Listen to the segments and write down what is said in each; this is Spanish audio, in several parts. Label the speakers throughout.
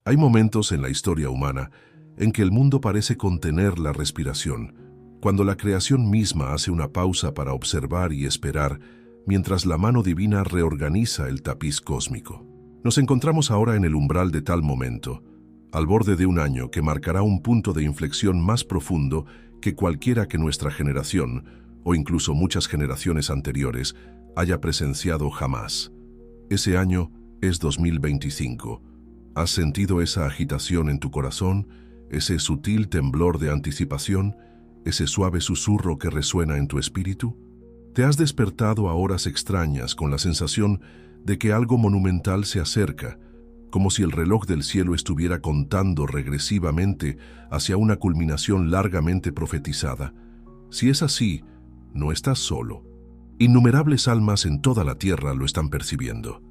Speaker 1: Hay momentos en la historia humana en que el mundo parece contener la respiración, cuando la creación misma hace una pausa para observar y esperar, mientras la mano divina reorganiza el tapiz cósmico. Nos encontramos ahora en el umbral de tal momento, al borde de un año que marcará un punto de inflexión más profundo que cualquiera que nuestra generación, o incluso muchas generaciones anteriores, haya presenciado jamás. Ese año es 2025. ¿Has sentido esa agitación en tu corazón, ese sutil temblor de anticipación, ese suave susurro que resuena en tu espíritu? ¿Te has despertado a horas extrañas con la sensación de que algo monumental se acerca, como si el reloj del cielo estuviera contando regresivamente hacia una culminación largamente profetizada? Si es así, no estás solo. Innumerables almas en toda la tierra lo están percibiendo.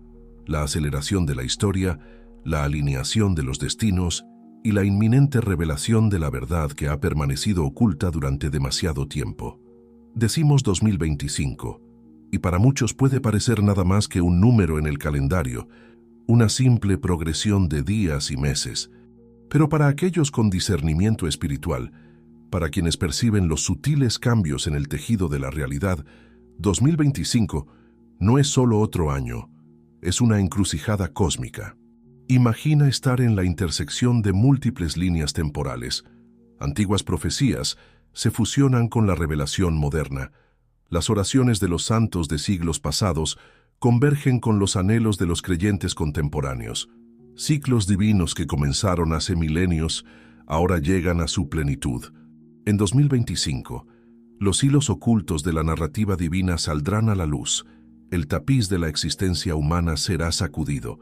Speaker 1: La aceleración de la historia, la alineación de los destinos y la inminente revelación de la verdad que ha permanecido oculta durante demasiado tiempo. Decimos 2025, y para muchos puede parecer nada más que un número en el calendario, una simple progresión de días y meses. Pero para aquellos con discernimiento espiritual, para quienes perciben los sutiles cambios en el tejido de la realidad, 2025 no es solo otro año, es una encrucijada cósmica. Imagina estar en la intersección de múltiples líneas temporales. Antiguas profecías se fusionan con la revelación moderna. Las oraciones de los santos de siglos pasados convergen con los anhelos de los creyentes contemporáneos. Ciclos divinos que comenzaron hace milenios ahora llegan a su plenitud. En 2025, los hilos ocultos de la narrativa divina saldrán a la luz, el tapiz de la existencia humana será sacudido,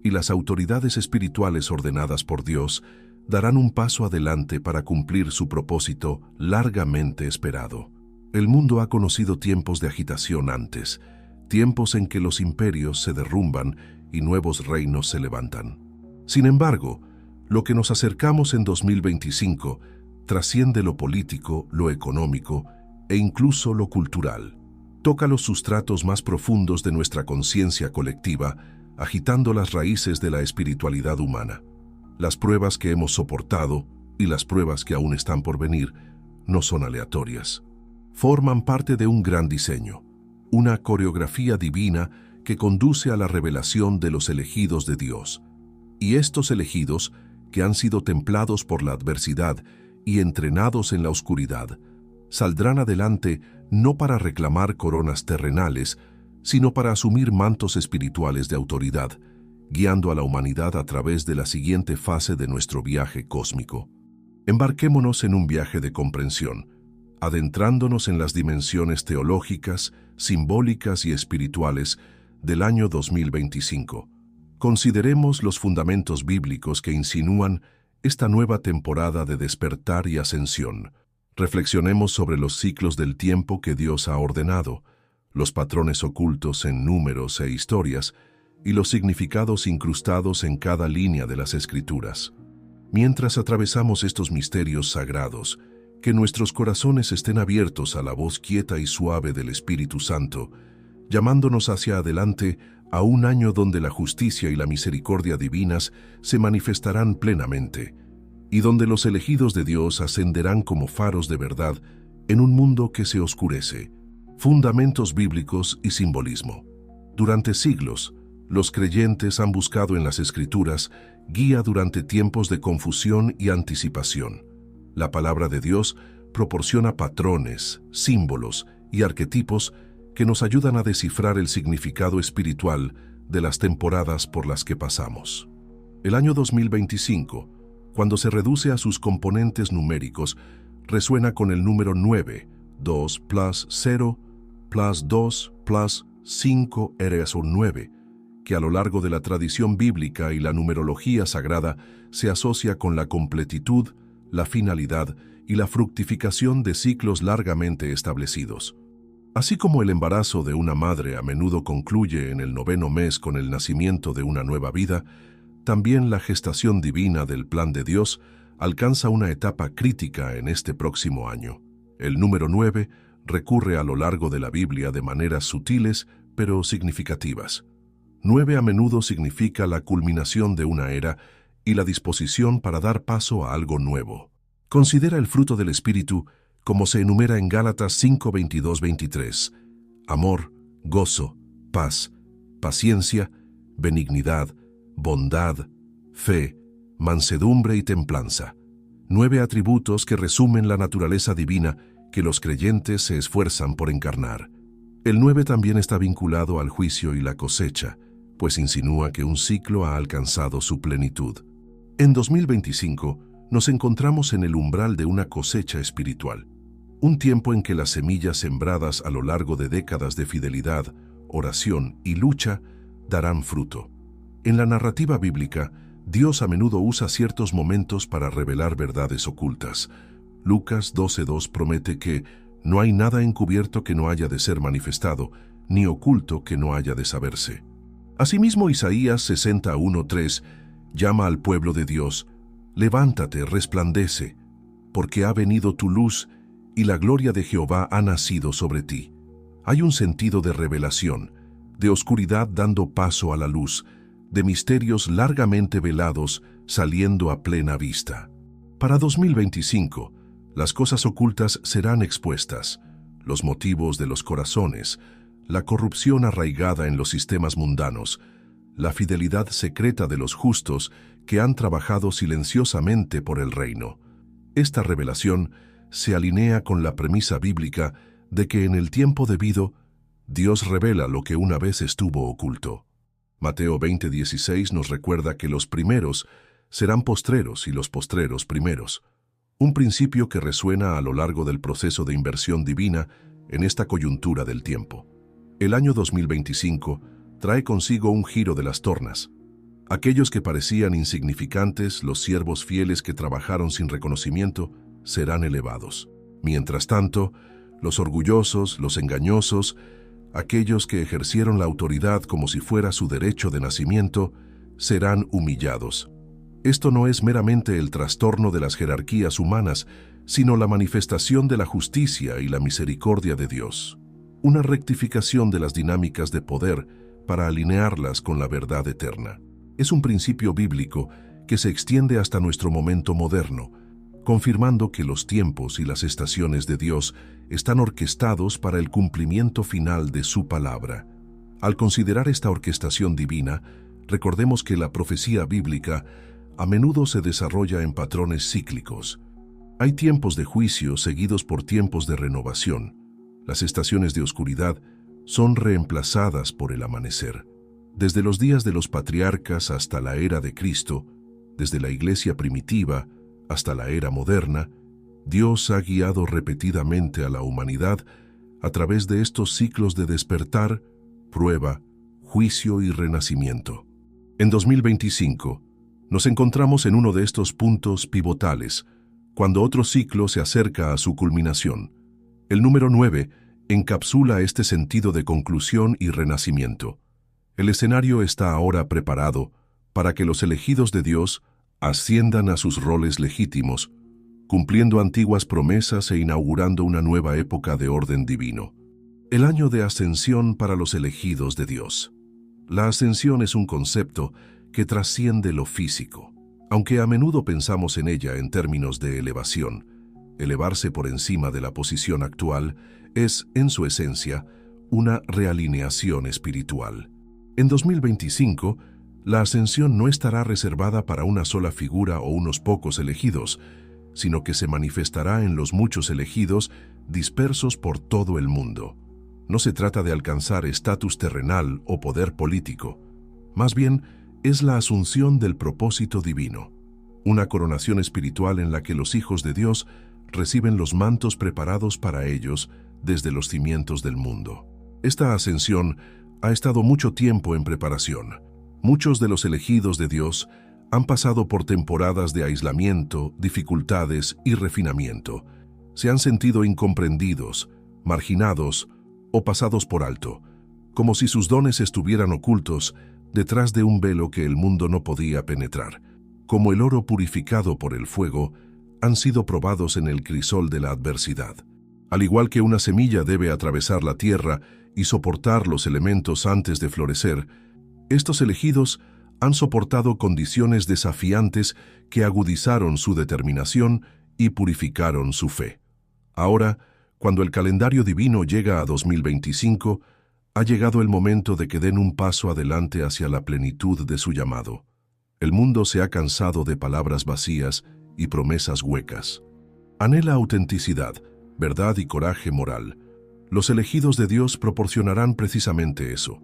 Speaker 1: y las autoridades espirituales ordenadas por Dios darán un paso adelante para cumplir su propósito largamente esperado. El mundo ha conocido tiempos de agitación antes, tiempos en que los imperios se derrumban y nuevos reinos se levantan. Sin embargo, lo que nos acercamos en 2025 trasciende lo político, lo económico e incluso lo cultural. Toca los sustratos más profundos de nuestra conciencia colectiva, agitando las raíces de la espiritualidad humana. Las pruebas que hemos soportado y las pruebas que aún están por venir no son aleatorias. Forman parte de un gran diseño, una coreografía divina que conduce a la revelación de los elegidos de Dios. Y estos elegidos, que han sido templados por la adversidad y entrenados en la oscuridad, saldrán adelante no para reclamar coronas terrenales, sino para asumir mantos espirituales de autoridad, guiando a la humanidad a través de la siguiente fase de nuestro viaje cósmico. Embarquémonos en un viaje de comprensión, adentrándonos en las dimensiones teológicas, simbólicas y espirituales del año 2025. Consideremos los fundamentos bíblicos que insinúan esta nueva temporada de despertar y ascensión. Reflexionemos sobre los ciclos del tiempo que Dios ha ordenado, los patrones ocultos en números e historias, y los significados incrustados en cada línea de las Escrituras. Mientras atravesamos estos misterios sagrados, que nuestros corazones estén abiertos a la voz quieta y suave del Espíritu Santo, llamándonos hacia adelante a un año donde la justicia y la misericordia divinas se manifestarán plenamente, y donde los elegidos de Dios ascenderán como faros de verdad en un mundo que se oscurece. Fundamentos bíblicos y simbolismo. Durante siglos, los creyentes han buscado en las Escrituras guía durante tiempos de confusión y anticipación. La palabra de Dios proporciona patrones, símbolos y arquetipos que nos ayudan a descifrar el significado espiritual de las temporadas por las que pasamos. El año 2025, cuando se reduce a sus componentes numéricos, resuena con el número 9, 2 plus 0 plus 2 plus 5 es un 9, que a lo largo de la tradición bíblica y la numerología sagrada se asocia con la completitud, la finalidad y la fructificación de ciclos largamente establecidos. Así como el embarazo de una madre a menudo concluye en el 9º mes con el nacimiento de una nueva vida, también la gestación divina del plan de Dios alcanza una etapa crítica en este próximo año. El número 9 recurre a lo largo de la Biblia de maneras sutiles pero significativas. 9 a menudo significa la culminación de una era y la disposición para dar paso a algo nuevo. Considera el fruto del Espíritu como se enumera en Gálatas 5, 22, 23. Amor, gozo, paz, paciencia, benignidad, bondad, fe, mansedumbre y templanza. 9 atributos que resumen la naturaleza divina que los creyentes se esfuerzan por encarnar. El 9 también está vinculado al juicio y la cosecha, pues insinúa que un ciclo ha alcanzado su plenitud. En 2025 nos encontramos en el umbral de una cosecha espiritual, un tiempo en que las semillas sembradas a lo largo de décadas de fidelidad, oración y lucha darán fruto. En la narrativa bíblica, Dios a menudo usa ciertos momentos para revelar verdades ocultas. Lucas 12:2 promete que no hay nada encubierto que no haya de ser manifestado, ni oculto que no haya de saberse. Asimismo, Isaías 61:3 llama al pueblo de Dios: levántate, resplandece, porque ha venido tu luz y la gloria de Jehová ha nacido sobre ti. Hay un sentido de revelación, de oscuridad dando paso a la luz, de misterios largamente velados saliendo a plena vista. Para 2025, las cosas ocultas serán expuestas, los motivos de los corazones, la corrupción arraigada en los sistemas mundanos, la fidelidad secreta de los justos que han trabajado silenciosamente por el reino. Esta revelación se alinea con la premisa bíblica de que en el tiempo debido, Dios revela lo que una vez estuvo oculto. Mateo 20:16 nos recuerda que los primeros serán postreros y los postreros primeros, un principio que resuena a lo largo del proceso de inversión divina en esta coyuntura del tiempo. El año 2025 trae consigo un giro de las tornas. Aquellos que parecían insignificantes, los siervos fieles que trabajaron sin reconocimiento, serán elevados. Mientras tanto, los orgullosos, los engañosos, aquellos que ejercieron la autoridad como si fuera su derecho de nacimiento, serán humillados. Esto no es meramente el trastorno de las jerarquías humanas, sino la manifestación de la justicia y la misericordia de Dios. Una rectificación de las dinámicas de poder para alinearlas con la verdad eterna. Es un principio bíblico que se extiende hasta nuestro momento moderno, confirmando que los tiempos y las estaciones de Dios están orquestados para el cumplimiento final de su palabra. Al considerar esta orquestación divina, recordemos que la profecía bíblica a menudo se desarrolla en patrones cíclicos. Hay tiempos de juicio seguidos por tiempos de renovación. Las estaciones de oscuridad son reemplazadas por el amanecer. Desde los días de los patriarcas hasta la era de Cristo, desde la iglesia primitiva hasta la era moderna, Dios ha guiado repetidamente a la humanidad a través de estos ciclos de despertar, prueba, juicio y renacimiento. En 2025, nos encontramos en uno de estos puntos pivotales, cuando otro ciclo se acerca a su culminación. El número 9 encapsula este sentido de conclusión y renacimiento. El escenario está ahora preparado para que los elegidos de Dios asciendan a sus roles legítimos, cumpliendo antiguas promesas e inaugurando una nueva época de orden divino. El año de ascensión para los elegidos de Dios. La ascensión es un concepto que trasciende lo físico, aunque a menudo pensamos en ella en términos de elevación. Elevarse por encima de la posición actual es, en su esencia, una realineación espiritual. En 2025, la ascensión no estará reservada para una sola figura o unos pocos elegidos, sino que se manifestará en los muchos elegidos dispersos por todo el mundo. No se trata de alcanzar estatus terrenal o poder político. Más bien, es la asunción del propósito divino, una coronación espiritual en la que los hijos de Dios reciben los mantos preparados para ellos desde los cimientos del mundo. Esta ascensión ha estado mucho tiempo en preparación. Muchos de los elegidos de Dios han pasado por temporadas de aislamiento, dificultades y refinamiento. Se han sentido incomprendidos, marginados o pasados por alto, como si sus dones estuvieran ocultos detrás de un velo que el mundo no podía penetrar. Como el oro purificado por el fuego, han sido probados en el crisol de la adversidad. Al igual que una semilla debe atravesar la tierra y soportar los elementos antes de florecer, estos elegidos Han soportado condiciones desafiantes que agudizaron su determinación y purificaron su fe. Ahora, cuando el calendario divino llega a 2025, ha llegado el momento de que den un paso adelante hacia la plenitud de su llamado. El mundo se ha cansado de palabras vacías y promesas huecas. Anhela autenticidad, verdad y coraje moral. Los elegidos de Dios proporcionarán precisamente eso.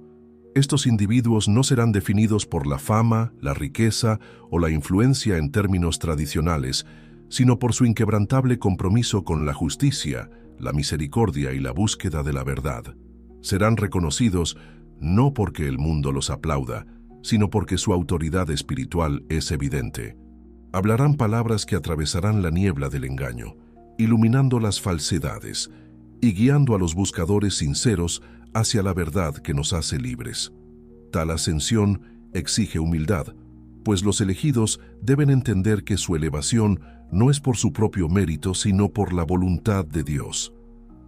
Speaker 1: Estos individuos no serán definidos por la fama, la riqueza o la influencia en términos tradicionales, sino por su inquebrantable compromiso con la justicia, la misericordia y la búsqueda de la verdad. Serán reconocidos no porque el mundo los aplauda, sino porque su autoridad espiritual es evidente. Hablarán palabras que atravesarán la niebla del engaño, iluminando las falsedades y guiando a los buscadores sinceros hacia la verdad que nos hace libres. Tal ascensión exige humildad, pues los elegidos deben entender que su elevación no es por su propio mérito, sino por la voluntad de Dios.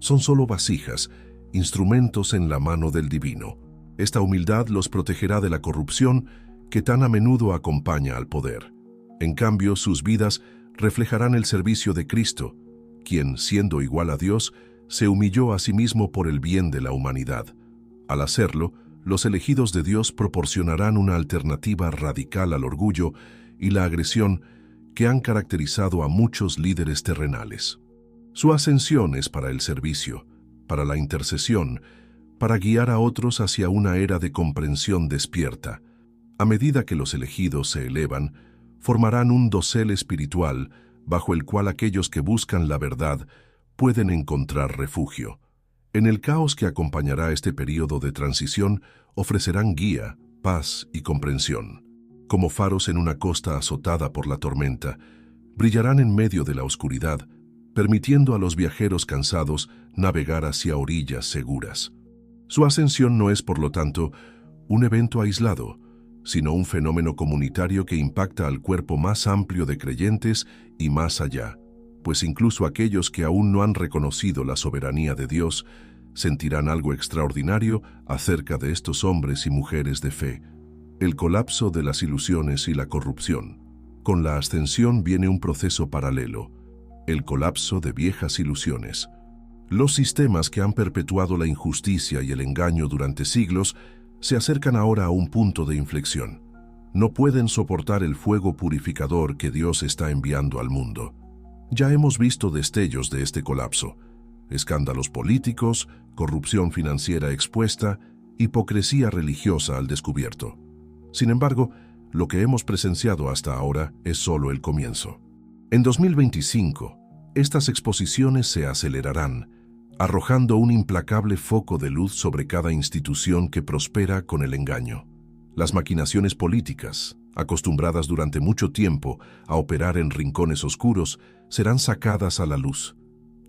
Speaker 1: Son solo vasijas, instrumentos en la mano del Divino. Esta humildad los protegerá de la corrupción que tan a menudo acompaña al poder. En cambio, sus vidas reflejarán el servicio de Cristo, quien, siendo igual a Dios, se humilló a sí mismo por el bien de la humanidad. Al hacerlo, los elegidos de Dios proporcionarán una alternativa radical al orgullo y la agresión que han caracterizado a muchos líderes terrenales. Su ascensión es para el servicio, para la intercesión, para guiar a otros hacia una era de comprensión despierta. A medida que los elegidos se elevan, formarán un dosel espiritual bajo el cual aquellos que buscan la verdad pueden encontrar refugio. En el caos que acompañará este período de transición, ofrecerán guía, paz y comprensión. Como faros en una costa azotada por la tormenta, brillarán en medio de la oscuridad, permitiendo a los viajeros cansados navegar hacia orillas seguras. Su ascensión no es, por lo tanto, un evento aislado, sino un fenómeno comunitario que impacta al cuerpo más amplio de creyentes y más allá, pues incluso aquellos que aún no han reconocido la soberanía de Dios sentirán algo extraordinario acerca de estos hombres y mujeres de fe. El colapso de las ilusiones y la corrupción. Con la ascensión viene un proceso paralelo, el colapso de viejas ilusiones. Los sistemas que han perpetuado la injusticia y el engaño durante siglos se acercan ahora a un punto de inflexión. No pueden soportar el fuego purificador que Dios está enviando al mundo. Ya hemos visto destellos de este colapso: escándalos políticos, corrupción financiera expuesta, hipocresía religiosa al descubierto. Sin embargo, lo que hemos presenciado hasta ahora es solo el comienzo. En 2025, estas exposiciones se acelerarán, arrojando un implacable foco de luz sobre cada institución que prospera con el engaño. Las maquinaciones políticas, acostumbradas durante mucho tiempo a operar en rincones oscuros, serán sacadas a la luz.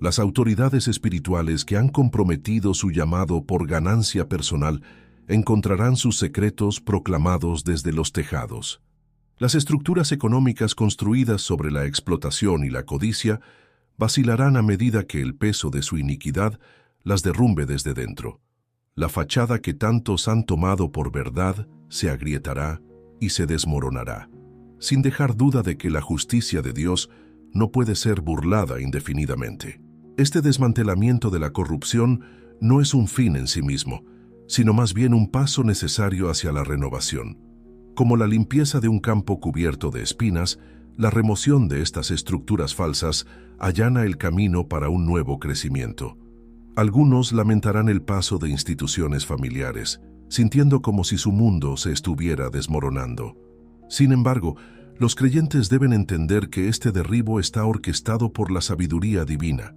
Speaker 1: Las autoridades espirituales que han comprometido su llamado por ganancia personal encontrarán sus secretos proclamados desde los tejados. Las estructuras económicas construidas sobre la explotación y la codicia vacilarán a medida que el peso de su iniquidad las derrumbe desde dentro. La fachada que tantos han tomado por verdad se agrietará y se desmoronará, sin dejar duda de que la justicia de Dios no puede ser burlada indefinidamente. Este desmantelamiento de la corrupción no es un fin en sí mismo, sino más bien un paso necesario hacia la renovación. Como la limpieza de un campo cubierto de espinas, la remoción de estas estructuras falsas allana el camino para un nuevo crecimiento. Algunos lamentarán el paso de instituciones familiares, sintiendo como si su mundo se estuviera desmoronando. Sin embargo, los creyentes deben entender que este derribo está orquestado por la sabiduría divina.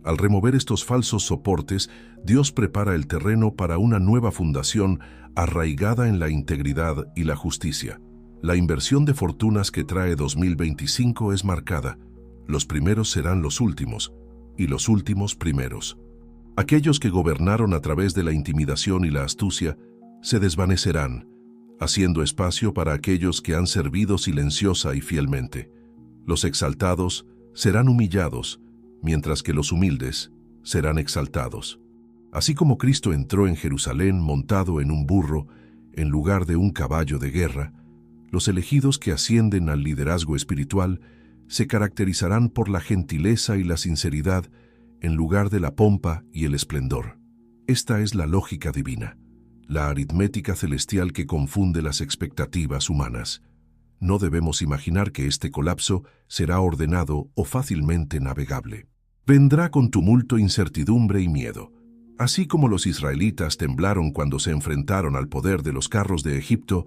Speaker 1: Al remover estos falsos soportes, Dios prepara el terreno para una nueva fundación arraigada en la integridad y la justicia. La inversión de fortunas que trae 2025 es marcada. Los primeros serán los últimos, y los últimos primeros. Aquellos que gobernaron a través de la intimidación y la astucia se desvanecerán, haciendo espacio para aquellos que han servido silenciosa y fielmente. Los exaltados serán humillados, mientras que los humildes serán exaltados. Así como Cristo entró en Jerusalén montado en un burro, en lugar de un caballo de guerra, Los elegidos que ascienden al liderazgo espiritual se caracterizarán por la gentileza y la sinceridad en lugar de la pompa y el esplendor. Esta es la lógica divina, la aritmética celestial que confunde las expectativas humanas. No debemos imaginar que este colapso será ordenado o fácilmente navegable. Vendrá con tumulto, incertidumbre y miedo. Así como los israelitas temblaron cuando se enfrentaron al poder de los carros de Egipto,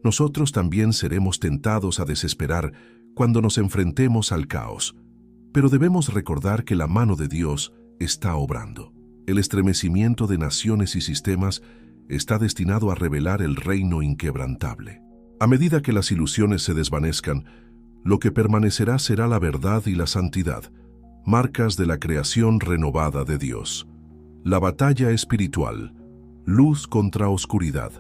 Speaker 1: nosotros también seremos tentados a desesperar cuando nos enfrentemos al caos. Pero debemos recordar que la mano de Dios está obrando. El estremecimiento de naciones y sistemas está destinado a revelar el reino inquebrantable. A medida que las ilusiones se desvanezcan, lo que permanecerá será la verdad y la santidad, marcas de la creación renovada de Dios. La batalla espiritual, luz contra oscuridad.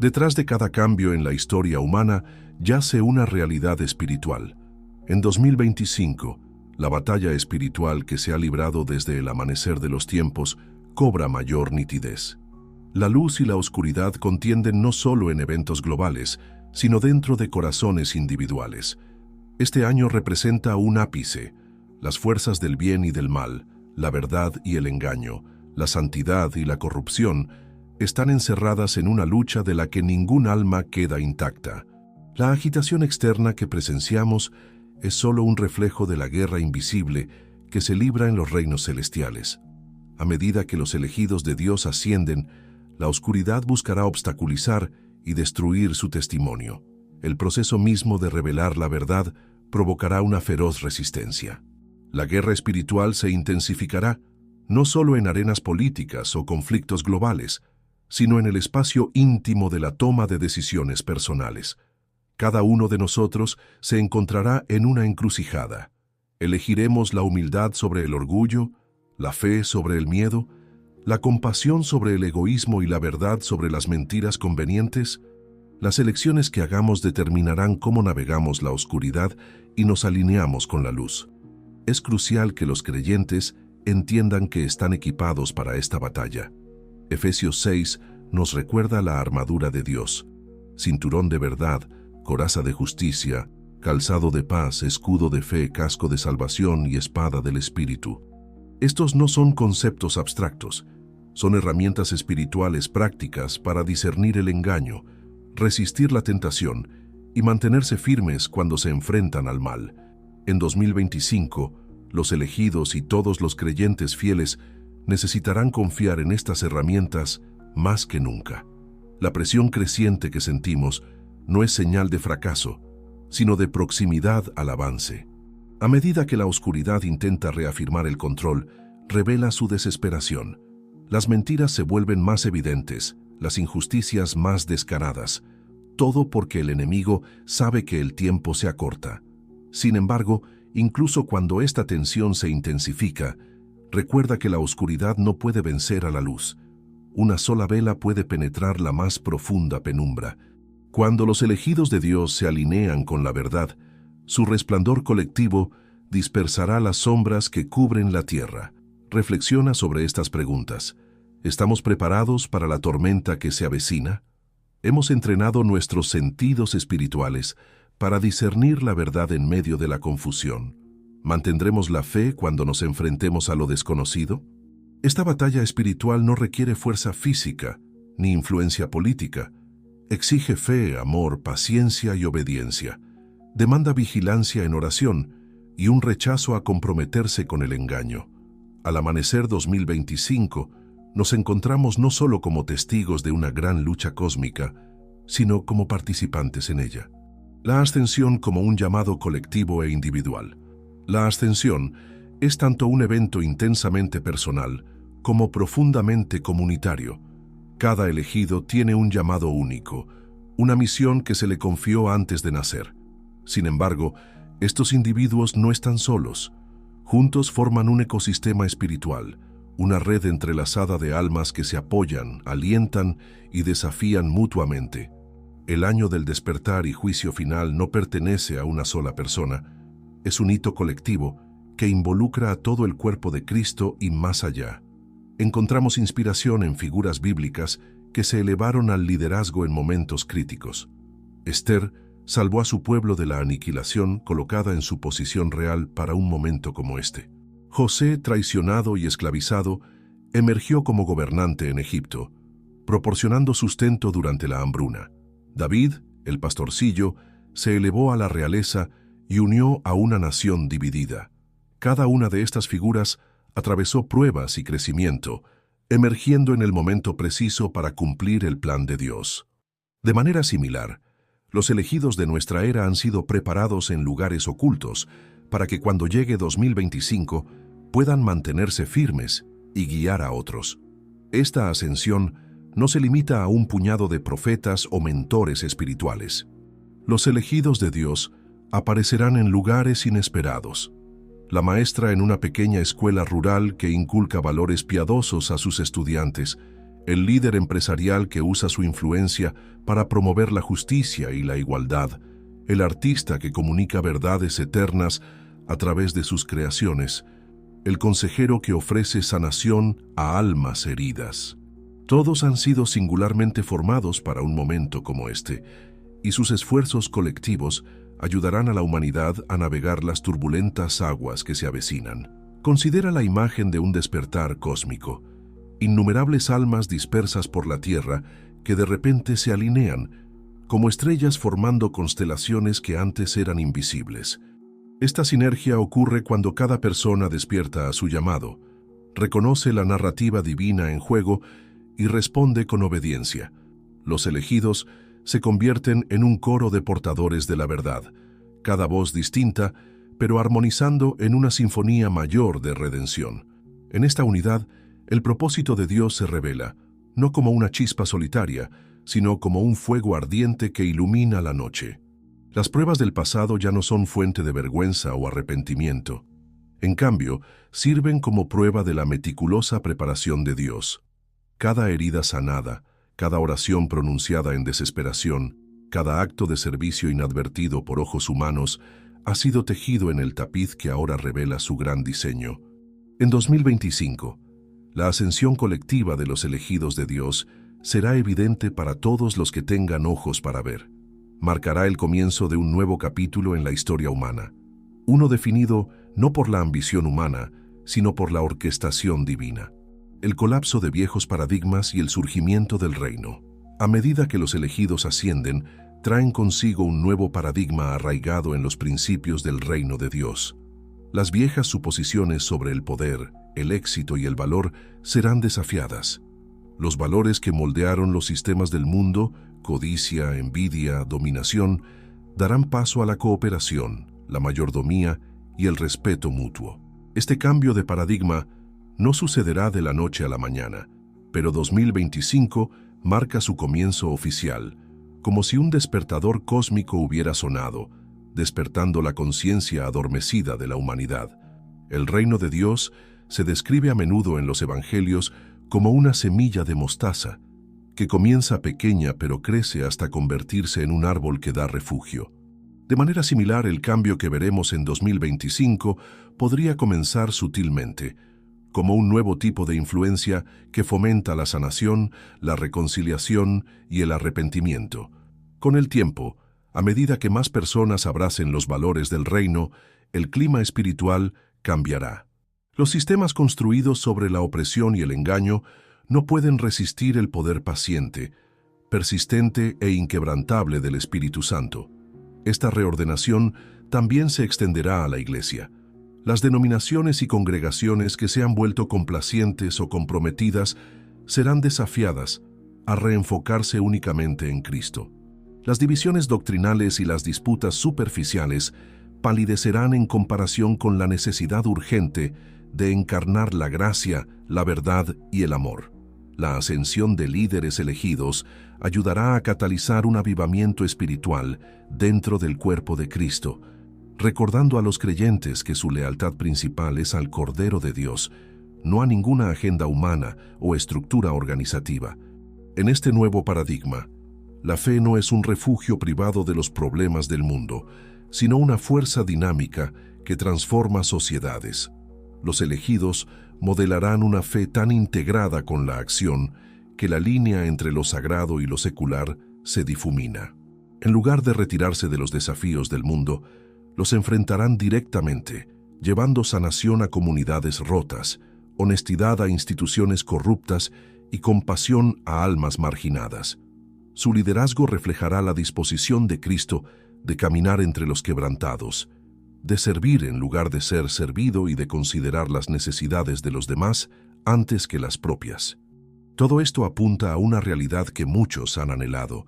Speaker 1: Detrás de cada cambio en la historia humana yace una realidad espiritual. En 2025, la batalla espiritual que se ha librado desde el amanecer de los tiempos cobra mayor nitidez. La luz y la oscuridad contienden no solo en eventos globales, sino dentro de corazones individuales. Este año representa un ápice, las fuerzas del bien y del mal, la verdad y el engaño, la santidad y la corrupción, están encerradas en una lucha de la que ningún alma queda intacta. La agitación externa que presenciamos es solo un reflejo de la guerra invisible que se libra en los reinos celestiales. A medida que los elegidos de Dios ascienden, la oscuridad buscará obstaculizar y destruir su testimonio. El proceso mismo de revelar la verdad provocará una feroz resistencia. La guerra espiritual se intensificará, no solo en arenas políticas o conflictos globales, sino en el espacio íntimo de la toma de decisiones personales. Cada uno de nosotros se encontrará en una encrucijada. ¿Elegiremos la humildad sobre el orgullo, la fe sobre el miedo, la compasión sobre el egoísmo y la verdad sobre las mentiras convenientes? Las elecciones que hagamos determinarán cómo navegamos la oscuridad y nos alineamos con la luz. Es crucial que los creyentes entiendan que están equipados para esta batalla. Efesios 6 nos recuerda la armadura de Dios: cinturón de verdad, coraza de justicia, calzado de paz, escudo de fe, casco de salvación y espada del Espíritu. Estos no son conceptos abstractos, son herramientas espirituales prácticas para discernir el engaño, resistir la tentación y mantenerse firmes cuando se enfrentan al mal. En 2025, los elegidos y todos los creyentes fieles necesitarán confiar en estas herramientas más que nunca. La presión creciente que sentimos no es señal de fracaso, sino de proximidad al avance. A medida que la oscuridad intenta reafirmar el control, revela su desesperación. Las mentiras se vuelven más evidentes, las injusticias más descaradas, todo porque el enemigo sabe que el tiempo se acorta. Sin embargo, incluso cuando esta tensión se intensifica, recuerda que la oscuridad no puede vencer a la luz. Una sola vela puede penetrar la más profunda penumbra. Cuando los elegidos de Dios se alinean con la verdad, su resplandor colectivo dispersará las sombras que cubren la tierra. Reflexiona sobre estas preguntas. ¿Estamos preparados para la tormenta que se avecina? ¿Hemos entrenado nuestros sentidos espirituales para discernir la verdad en medio de la confusión? ¿Mantendremos la fe cuando nos enfrentemos a lo desconocido? Esta batalla espiritual no requiere fuerza física ni influencia política. Exige fe, amor, paciencia y obediencia. Demanda vigilancia en oración y un rechazo a comprometerse con el engaño. Al amanecer 2025, nos encontramos no solo como testigos de una gran lucha cósmica, sino como participantes en ella. La ascensión como un llamado colectivo e individual. La ascensión es tanto un evento intensamente personal como profundamente comunitario. Cada elegido tiene un llamado único, una misión que se le confió antes de nacer. Sin embargo, estos individuos no están solos. Juntos forman un ecosistema espiritual, una red entrelazada de almas que se apoyan, alientan y desafían mutuamente. El año del despertar y juicio final no pertenece a una sola persona. Es un hito colectivo que involucra a todo el cuerpo de Cristo y más allá. Encontramos inspiración en figuras bíblicas que se elevaron al liderazgo en momentos críticos. Esther, salvó a su pueblo de la aniquilación colocada en su posición real para un momento como este. José, traicionado y esclavizado, emergió como gobernante en Egipto, proporcionando sustento durante la hambruna. David, el pastorcillo, se elevó a la realeza y unió a una nación dividida. Cada una de estas figuras atravesó pruebas y crecimiento, emergiendo en el momento preciso para cumplir el plan de Dios. De manera similar, los elegidos de nuestra era han sido preparados en lugares ocultos para que cuando llegue 2025 puedan mantenerse firmes y guiar a otros. Esta ascensión no se limita a un puñado de profetas o mentores espirituales. Los elegidos de Dios aparecerán en lugares inesperados. La maestra en una pequeña escuela rural que inculca valores piadosos a sus estudiantes, el líder empresarial que usa su influencia para promover la justicia y la igualdad, el artista que comunica verdades eternas a través de sus creaciones, el consejero que ofrece sanación a almas heridas. Todos han sido singularmente formados para un momento como este, y sus esfuerzos colectivos ayudarán a la humanidad a navegar las turbulentas aguas que se avecinan. Considera la imagen de un despertar cósmico. Innumerables almas dispersas por la Tierra que de repente se alinean, como estrellas formando constelaciones que antes eran invisibles. Esta sinergia ocurre cuando cada persona despierta a su llamado, reconoce la narrativa divina en juego y responde con obediencia. Los elegidos se convierten en un coro de portadores de la verdad, cada voz distinta, pero armonizando en una sinfonía mayor de redención. En esta unidad, el propósito de Dios se revela, no como una chispa solitaria, sino como un fuego ardiente que ilumina la noche. Las pruebas del pasado ya no son fuente de vergüenza o arrepentimiento. En cambio, sirven como prueba de la meticulosa preparación de Dios. Cada herida sanada, cada oración pronunciada en desesperación, cada acto de servicio inadvertido por ojos humanos, ha sido tejido en el tapiz que ahora revela su gran diseño. En 2025, la ascensión colectiva de los elegidos de Dios será evidente para todos los que tengan ojos para ver. Marcará el comienzo de un nuevo capítulo en la historia humana, uno definido no por la ambición humana, sino por la orquestación divina. El colapso de viejos paradigmas y el surgimiento del reino. A medida que los elegidos ascienden, traen consigo un nuevo paradigma arraigado en los principios del reino de Dios. Las viejas suposiciones sobre el poder, el éxito y el valor serán desafiadas. Los valores que moldearon los sistemas del mundo, codicia, envidia, dominación, darán paso a la cooperación, la mayordomía y el respeto mutuo. Este cambio de paradigma no sucederá de la noche a la mañana, pero 2025 marca su comienzo oficial, como si un despertador cósmico hubiera sonado, despertando la conciencia adormecida de la humanidad. El reino de Dios se describe a menudo en los evangelios como una semilla de mostaza, que comienza pequeña pero crece hasta convertirse en un árbol que da refugio. De manera similar, el cambio que veremos en 2025 podría comenzar sutilmente, como un nuevo tipo de influencia que fomenta la sanación, la reconciliación y el arrepentimiento. Con el tiempo, a medida que más personas abracen los valores del reino, el clima espiritual cambiará. Los sistemas construidos sobre la opresión y el engaño no pueden resistir el poder paciente, persistente e inquebrantable del Espíritu Santo. Esta reordenación también se extenderá a la Iglesia. Las denominaciones y congregaciones que se han vuelto complacientes o comprometidas serán desafiadas a reenfocarse únicamente en Cristo. Las divisiones doctrinales y las disputas superficiales palidecerán en comparación con la necesidad urgente de encarnar la gracia, la verdad y el amor. La ascensión de líderes elegidos ayudará a catalizar un avivamiento espiritual dentro del cuerpo de Cristo, recordando a los creyentes que su lealtad principal es al Cordero de Dios, no a ninguna agenda humana o estructura organizativa. En este nuevo paradigma, la fe no es un refugio privado de los problemas del mundo, sino una fuerza dinámica que transforma sociedades. Los elegidos modelarán una fe tan integrada con la acción que la línea entre lo sagrado y lo secular se difumina. En lugar de retirarse de los desafíos del mundo, los enfrentarán directamente, llevando sanación a comunidades rotas, honestidad a instituciones corruptas y compasión a almas marginadas. Su liderazgo reflejará la disposición de Cristo de caminar entre los quebrantados, de servir en lugar de ser servido y de considerar las necesidades de los demás antes que las propias. Todo esto apunta a una realidad que muchos han anhelado,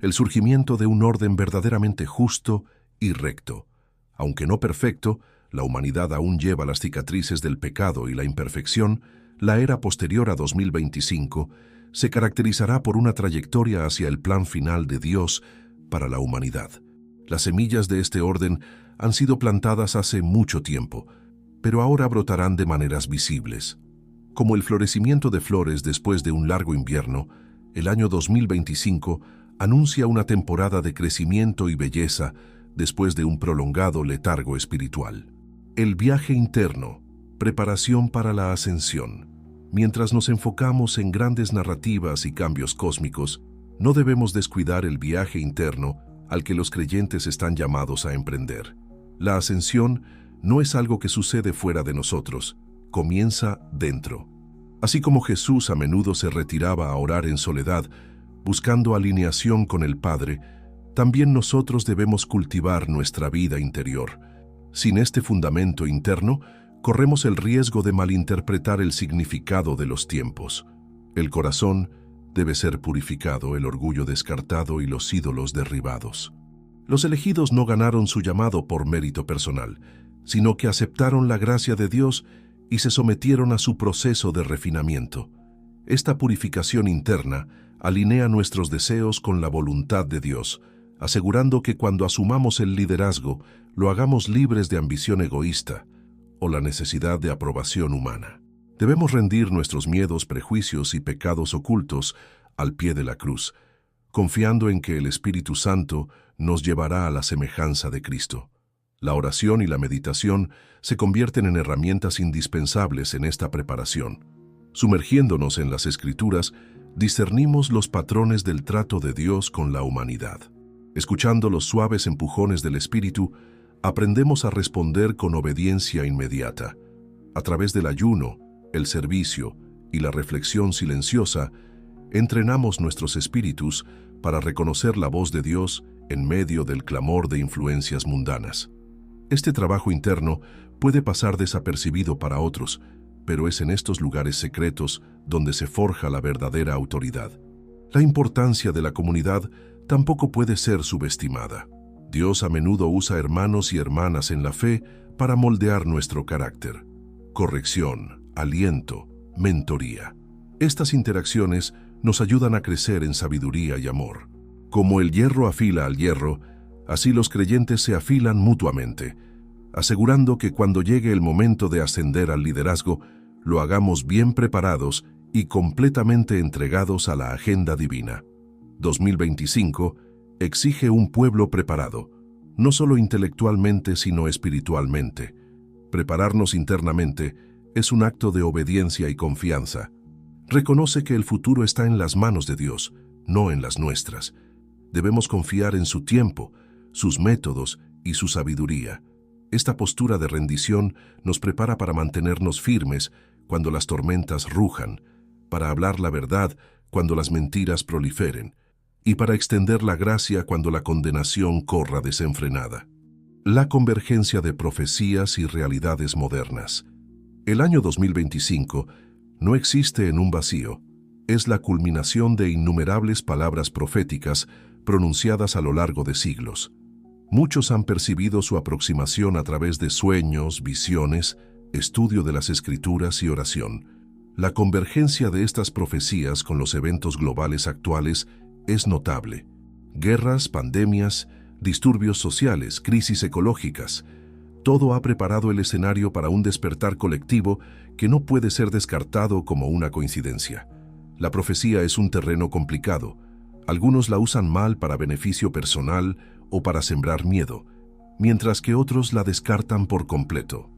Speaker 1: el surgimiento de un orden verdaderamente justo y recto. Aunque no perfecto, la humanidad aún lleva las cicatrices del pecado y la imperfección. La era posterior a 2025 se caracterizará por una trayectoria hacia el plan final de Dios para la humanidad. Las semillas de este orden han sido plantadas hace mucho tiempo, pero ahora brotarán de maneras visibles. Como el florecimiento de flores después de un largo invierno, el año 2025 anuncia una temporada de crecimiento y belleza después de un prolongado letargo espiritual. El viaje interno, preparación para la ascensión. Mientras nos enfocamos en grandes narrativas y cambios cósmicos, no debemos descuidar el viaje interno al que los creyentes están llamados a emprender. La ascensión no es algo que sucede fuera de nosotros, comienza dentro. Así como Jesús a menudo se retiraba a orar en soledad, buscando alineación con el Padre, también nosotros debemos cultivar nuestra vida interior. Sin este fundamento interno, corremos el riesgo de malinterpretar el significado de los tiempos. El corazón debe ser purificado, el orgullo descartado y los ídolos derribados. Los elegidos no ganaron su llamado por mérito personal, sino que aceptaron la gracia de Dios y se sometieron a su proceso de refinamiento. Esta purificación interna alinea nuestros deseos con la voluntad de Dios, asegurando que cuando asumamos el liderazgo, lo hagamos libres de ambición egoísta o la necesidad de aprobación humana. Debemos rendir nuestros miedos, prejuicios y pecados ocultos al pie de la cruz, confiando en que el Espíritu Santo nos llevará a la semejanza de Cristo. La oración y la meditación se convierten en herramientas indispensables en esta preparación. Sumergiéndonos en las Escrituras, discernimos los patrones del trato de Dios con la humanidad. Escuchando los suaves empujones del Espíritu, aprendemos a responder con obediencia inmediata. A través del ayuno, el servicio y la reflexión silenciosa, entrenamos nuestros espíritus para reconocer la voz de Dios en medio del clamor de influencias mundanas. Este trabajo interno puede pasar desapercibido para otros, pero es en estos lugares secretos donde se forja la verdadera autoridad. La importancia de la comunidad tampoco puede ser subestimada. Dios a menudo usa hermanos y hermanas en la fe para moldear nuestro carácter. Corrección, aliento, mentoría. Estas interacciones nos ayudan a crecer en sabiduría y amor. Como el hierro afila al hierro, así los creyentes se afilan mutuamente, asegurando que cuando llegue el momento de ascender al liderazgo, lo hagamos bien preparados y completamente entregados a la agenda divina. 2025 exige un pueblo preparado, no solo intelectualmente sino espiritualmente. Prepararnos internamente es un acto de obediencia y confianza. Reconoce que el futuro está en las manos de Dios, no en las nuestras. Debemos confiar en su tiempo, sus métodos y su sabiduría. Esta postura de rendición nos prepara para mantenernos firmes cuando las tormentas rujan, para hablar la verdad cuando las mentiras proliferen, y para extender la gracia cuando la condenación corra desenfrenada. La convergencia de profecías y realidades modernas. El año 2025 no existe en un vacío, es la culminación de innumerables palabras proféticas pronunciadas a lo largo de siglos. Muchos han percibido su aproximación a través de sueños, visiones, estudio de las Escrituras y oración. La convergencia de estas profecías con los eventos globales actuales es notable. Guerras, pandemias, disturbios sociales, crisis ecológicas. Todo ha preparado el escenario para un despertar colectivo que no puede ser descartado como una coincidencia. La profecía es un terreno complicado. Algunos la usan mal para beneficio personal o para sembrar miedo, mientras que otros la descartan por completo.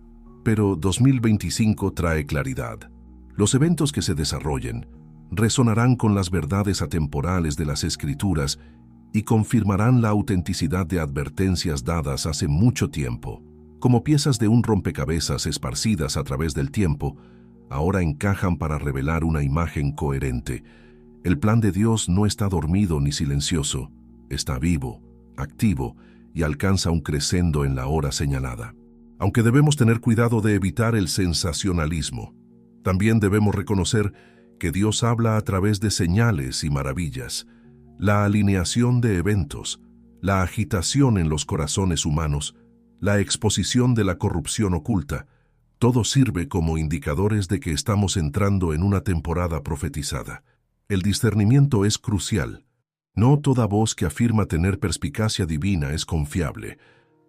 Speaker 1: Pero 2025 trae claridad. Los eventos que se desarrollen resonarán con las verdades atemporales de las Escrituras y confirmarán la autenticidad de advertencias dadas hace mucho tiempo. Como piezas de un rompecabezas esparcidas a través del tiempo, ahora encajan para revelar una imagen coherente. El plan de Dios no está dormido ni silencioso, está vivo, activo y alcanza un crescendo en la hora señalada. Aunque debemos tener cuidado de evitar el sensacionalismo, también debemos reconocer que Dios habla a través de señales y maravillas, la alineación de eventos, la agitación en los corazones humanos, la exposición de la corrupción oculta. Todo sirve como indicadores de que estamos entrando en una temporada profetizada. El discernimiento es crucial. No toda voz que afirma tener perspicacia divina es confiable.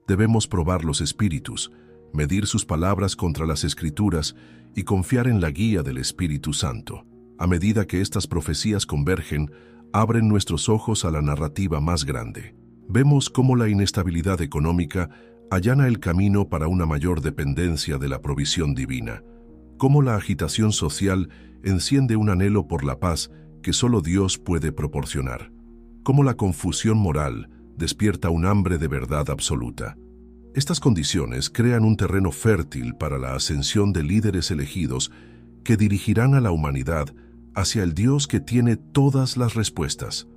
Speaker 1: Debemos probar los espíritus, medir sus palabras contra las Escrituras y confiar en la guía del Espíritu Santo. A medida que estas profecías convergen, abren nuestros ojos a la narrativa más grande. Vemos cómo la inestabilidad económica allana el camino para una mayor dependencia de la provisión divina, cómo la agitación social enciende un anhelo por la paz que solo Dios puede proporcionar, cómo la confusión moral despierta un hambre de verdad absoluta. Estas condiciones crean un terreno fértil para la ascensión de líderes elegidos que dirigirán a la humanidad hacia el Dios que tiene todas las respuestas.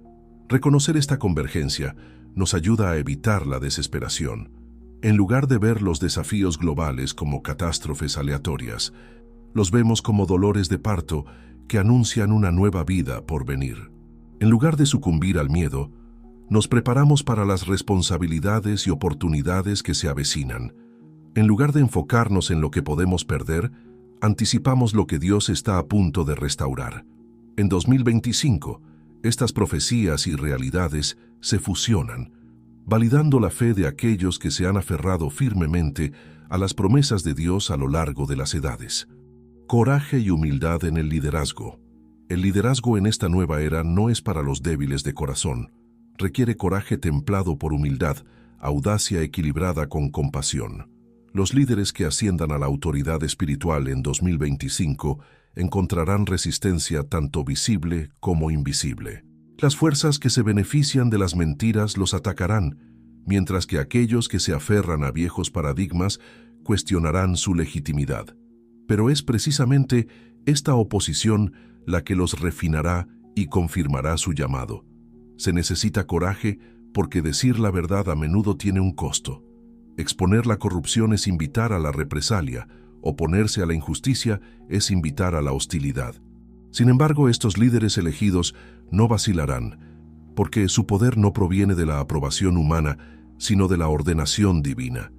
Speaker 1: Reconocer esta convergencia nos ayuda a evitar la desesperación. En lugar de ver los desafíos globales como catástrofes aleatorias, los vemos como dolores de parto que anuncian una nueva vida por venir. En lugar de sucumbir al miedo, nos preparamos para las responsabilidades y oportunidades que se avecinan. En lugar de enfocarnos en lo que podemos perder, anticipamos lo que Dios está a punto de restaurar. En 2025, estas profecías y realidades se fusionan, validando la fe de aquellos que se han aferrado firmemente a las promesas de Dios a lo largo de las edades. Coraje y humildad en el liderazgo. El liderazgo en esta nueva era no es para los débiles de corazón. Requiere coraje templado por humildad, audacia equilibrada con compasión. Los líderes que asciendan a la autoridad espiritual en 2025 encontrarán resistencia tanto visible como invisible. Las fuerzas que se benefician de las mentiras los atacarán, mientras que aquellos que se aferran a viejos paradigmas cuestionarán su legitimidad. Pero es precisamente esta oposición la que los refinará y confirmará su llamado. Se necesita coraje porque decir la verdad a menudo tiene un costo. Exponer la corrupción es invitar a la represalia, oponerse a la injusticia es invitar a la hostilidad. Sin embargo, estos líderes elegidos no vacilarán, porque su poder no proviene de la aprobación humana, sino de la ordenación divina.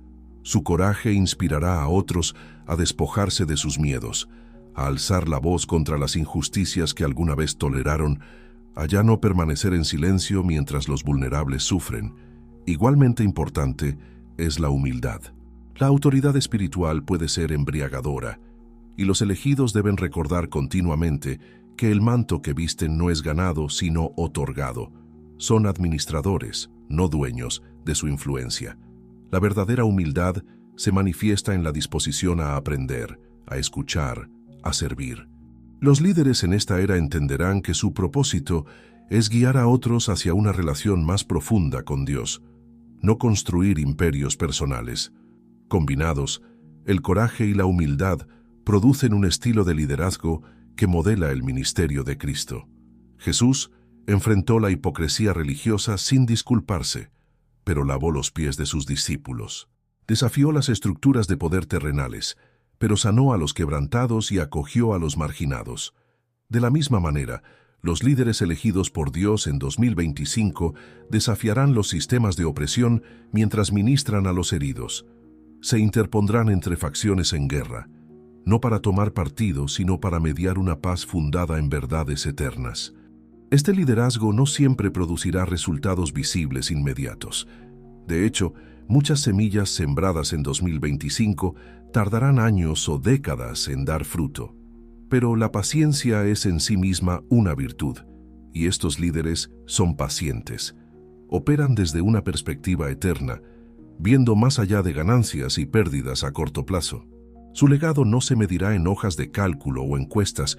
Speaker 1: Su coraje inspirará a otros a despojarse de sus miedos, a alzar la voz contra las injusticias que alguna vez toleraron, a ya no permanecer en silencio mientras los vulnerables sufren. Igualmente importante es la humildad. La autoridad espiritual puede ser embriagadora, y los elegidos deben recordar continuamente que el manto que visten no es ganado, sino otorgado. Son administradores, no dueños, de su influencia. La verdadera humildad se manifiesta en la disposición a aprender, a escuchar, a servir. Los líderes en esta era entenderán que su propósito es guiar a otros hacia una relación más profunda con Dios, no construir imperios personales. Combinados, el coraje y la humildad producen un estilo de liderazgo que modela el ministerio de Cristo. Jesús enfrentó la hipocresía religiosa sin disculparse, pero lavó los pies de sus discípulos. Desafió las estructuras de poder terrenales, pero sanó a los quebrantados y acogió a los marginados. De la misma manera, los líderes elegidos por Dios en 2025 desafiarán los sistemas de opresión mientras ministran a los heridos. Se interpondrán entre facciones en guerra, no para tomar partido, sino para mediar una paz fundada en verdades eternas. Este liderazgo no siempre producirá resultados visibles inmediatos. De hecho, muchas semillas sembradas en 2025 tardarán años o décadas en dar fruto. Pero la paciencia es en sí misma una virtud, y estos líderes son pacientes. Operan desde una perspectiva eterna, viendo más allá de ganancias y pérdidas a corto plazo. Su legado no se medirá en hojas de cálculo o encuestas,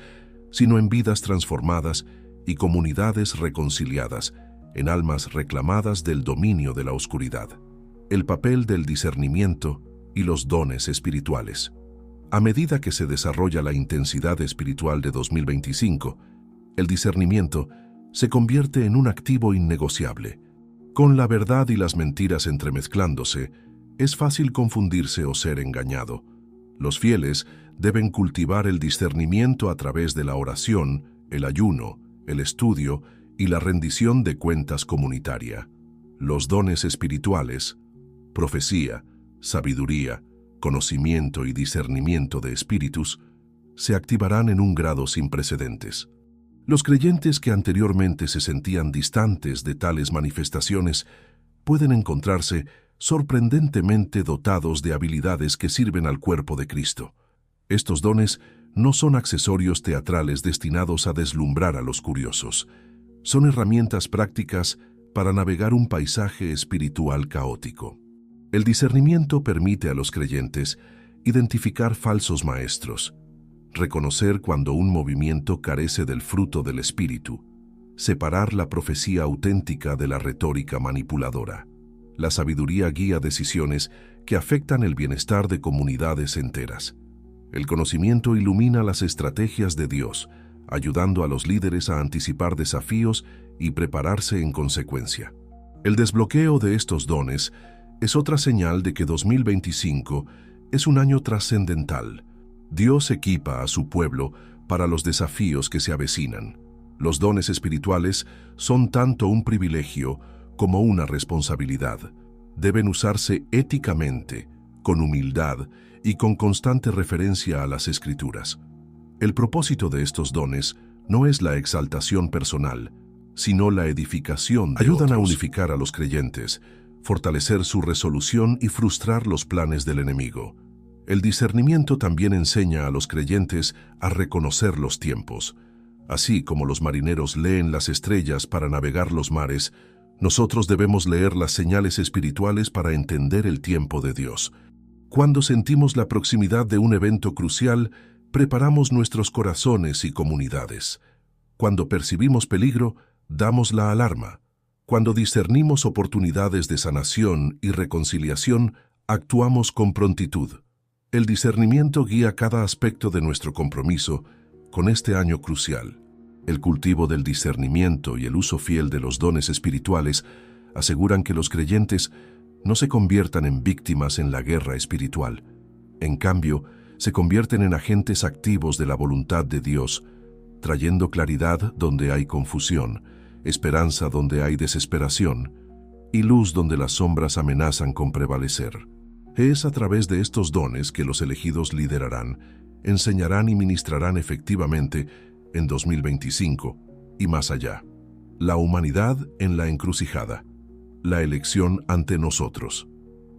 Speaker 1: sino en vidas transformadas y comunidades reconciliadas, en almas reclamadas del dominio de la oscuridad. El papel del discernimiento y los dones espirituales. A medida que se desarrolla la intensidad espiritual de 2025, el discernimiento se convierte en un activo innegociable. Con la verdad y las mentiras entremezclándose, es fácil confundirse o ser engañado. Los fieles deben cultivar el discernimiento a través de la oración, el ayuno, el estudio y la rendición de cuentas comunitaria. Los dones espirituales, profecía, sabiduría, conocimiento y discernimiento de espíritus, se activarán en un grado sin precedentes. Los creyentes que anteriormente se sentían distantes de tales manifestaciones pueden encontrarse sorprendentemente dotados de habilidades que sirven al cuerpo de Cristo. Estos dones no son accesorios teatrales destinados a deslumbrar a los curiosos. Son herramientas prácticas para navegar un paisaje espiritual caótico. El discernimiento permite a los creyentes identificar falsos maestros, reconocer cuando un movimiento carece del fruto del Espíritu, separar la profecía auténtica de la retórica manipuladora. La sabiduría guía decisiones que afectan el bienestar de comunidades enteras. El conocimiento ilumina las estrategias de Dios, ayudando a los líderes a anticipar desafíos y prepararse en consecuencia. El desbloqueo de estos dones es otra señal de que 2025 es un año trascendental. Dios equipa a su pueblo para los desafíos que se avecinan. Los dones espirituales son tanto un privilegio como una responsabilidad. Deben usarse éticamente, con humildad y con constante referencia a las Escrituras. El propósito de estos dones no es la exaltación personal, sino la edificación de otros. Ayudan a unificar a los creyentes, fortalecer su resolución y frustrar los planes del enemigo. El discernimiento también enseña a los creyentes a reconocer los tiempos. Así como los marineros leen las estrellas para navegar los mares, nosotros debemos leer las señales espirituales para entender el tiempo de Dios. Cuando sentimos la proximidad de un evento crucial, preparamos nuestros corazones y comunidades. Cuando percibimos peligro, damos la alarma. Cuando discernimos oportunidades de sanación y reconciliación, actuamos con prontitud. El discernimiento guía cada aspecto de nuestro compromiso con este año crucial. El cultivo del discernimiento y el uso fiel de los dones espirituales aseguran que los creyentes no se conviertan en víctimas en la guerra espiritual. En cambio, se convierten en agentes activos de la voluntad de Dios, trayendo claridad donde hay confusión, esperanza donde hay desesperación y luz donde las sombras amenazan con prevalecer. Es a través de estos dones que los elegidos liderarán, enseñarán y ministrarán efectivamente en 2025 y más allá. La humanidad en la encrucijada. La elección ante nosotros.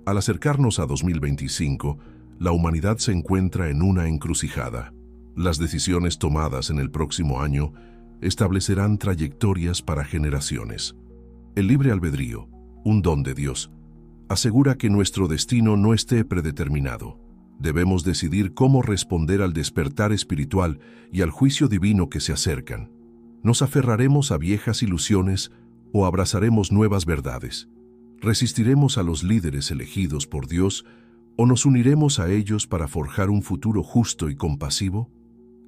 Speaker 1: Al acercarnos a 2025, la humanidad se encuentra en una encrucijada. Las decisiones tomadas en el próximo año establecerán trayectorias para generaciones. El libre albedrío, un don de Dios, asegura que nuestro destino no esté predeterminado. Debemos decidir cómo responder al despertar espiritual y al juicio divino que se acercan. ¿Nos aferraremos a viejas ilusiones o abrazaremos nuevas verdades? ¿Resistiremos a los líderes elegidos por Dios o nos uniremos a ellos para forjar un futuro justo y compasivo?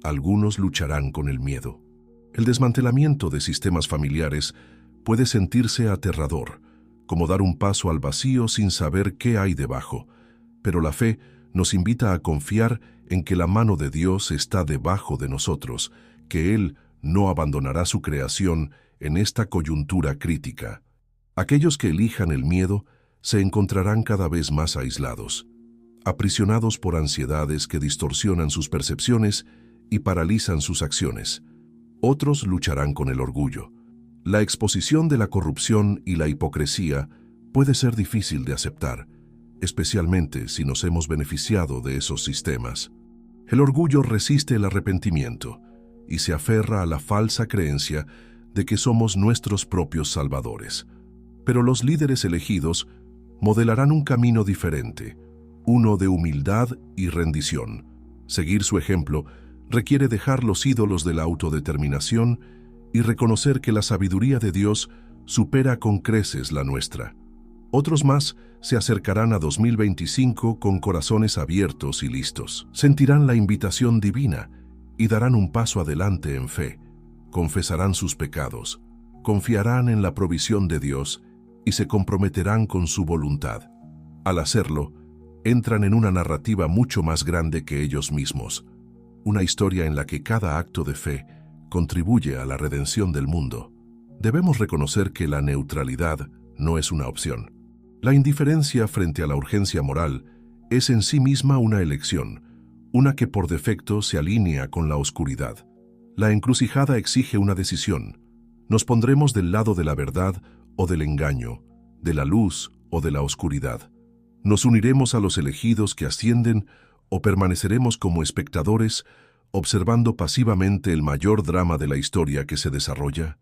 Speaker 1: Algunos lucharán con el miedo. El desmantelamiento de sistemas familiares puede sentirse aterrador, como dar un paso al vacío sin saber qué hay debajo, pero la fe nos invita a confiar en que la mano de Dios está debajo de nosotros, que Él no abandonará su creación en esta coyuntura crítica. Aquellos que elijan el miedo se encontrarán cada vez más aislados, aprisionados por ansiedades que distorsionan sus percepciones y paralizan sus acciones. Otros lucharán con el orgullo. La exposición de la corrupción y la hipocresía puede ser difícil de aceptar, especialmente si nos hemos beneficiado de esos sistemas. El orgullo resiste el arrepentimiento y se aferra a la falsa creencia de que somos nuestros propios salvadores. Pero los líderes elegidos modelarán un camino diferente, uno de humildad y rendición. Seguir su ejemplo requiere dejar los ídolos de la autodeterminación y reconocer que la sabiduría de Dios supera con creces la nuestra. Otros más se acercarán a 2025 con corazones abiertos y listos. Sentirán la invitación divina y darán un paso adelante en fe. Confesarán sus pecados, confiarán en la provisión de Dios y se comprometerán con su voluntad. Al hacerlo, entran en una narrativa mucho más grande que ellos mismos, una historia en la que cada acto de fe contribuye a la redención del mundo. Debemos reconocer que la neutralidad no es una opción. La indiferencia frente a la urgencia moral es en sí misma una elección, una que por defecto se alinea con la oscuridad. La encrucijada exige una decisión. Nos pondremos del lado de la verdad o del engaño, de la luz o de la oscuridad. Nos uniremos a los elegidos que ascienden o permaneceremos como espectadores observando pasivamente el mayor drama de la historia que se desarrolla.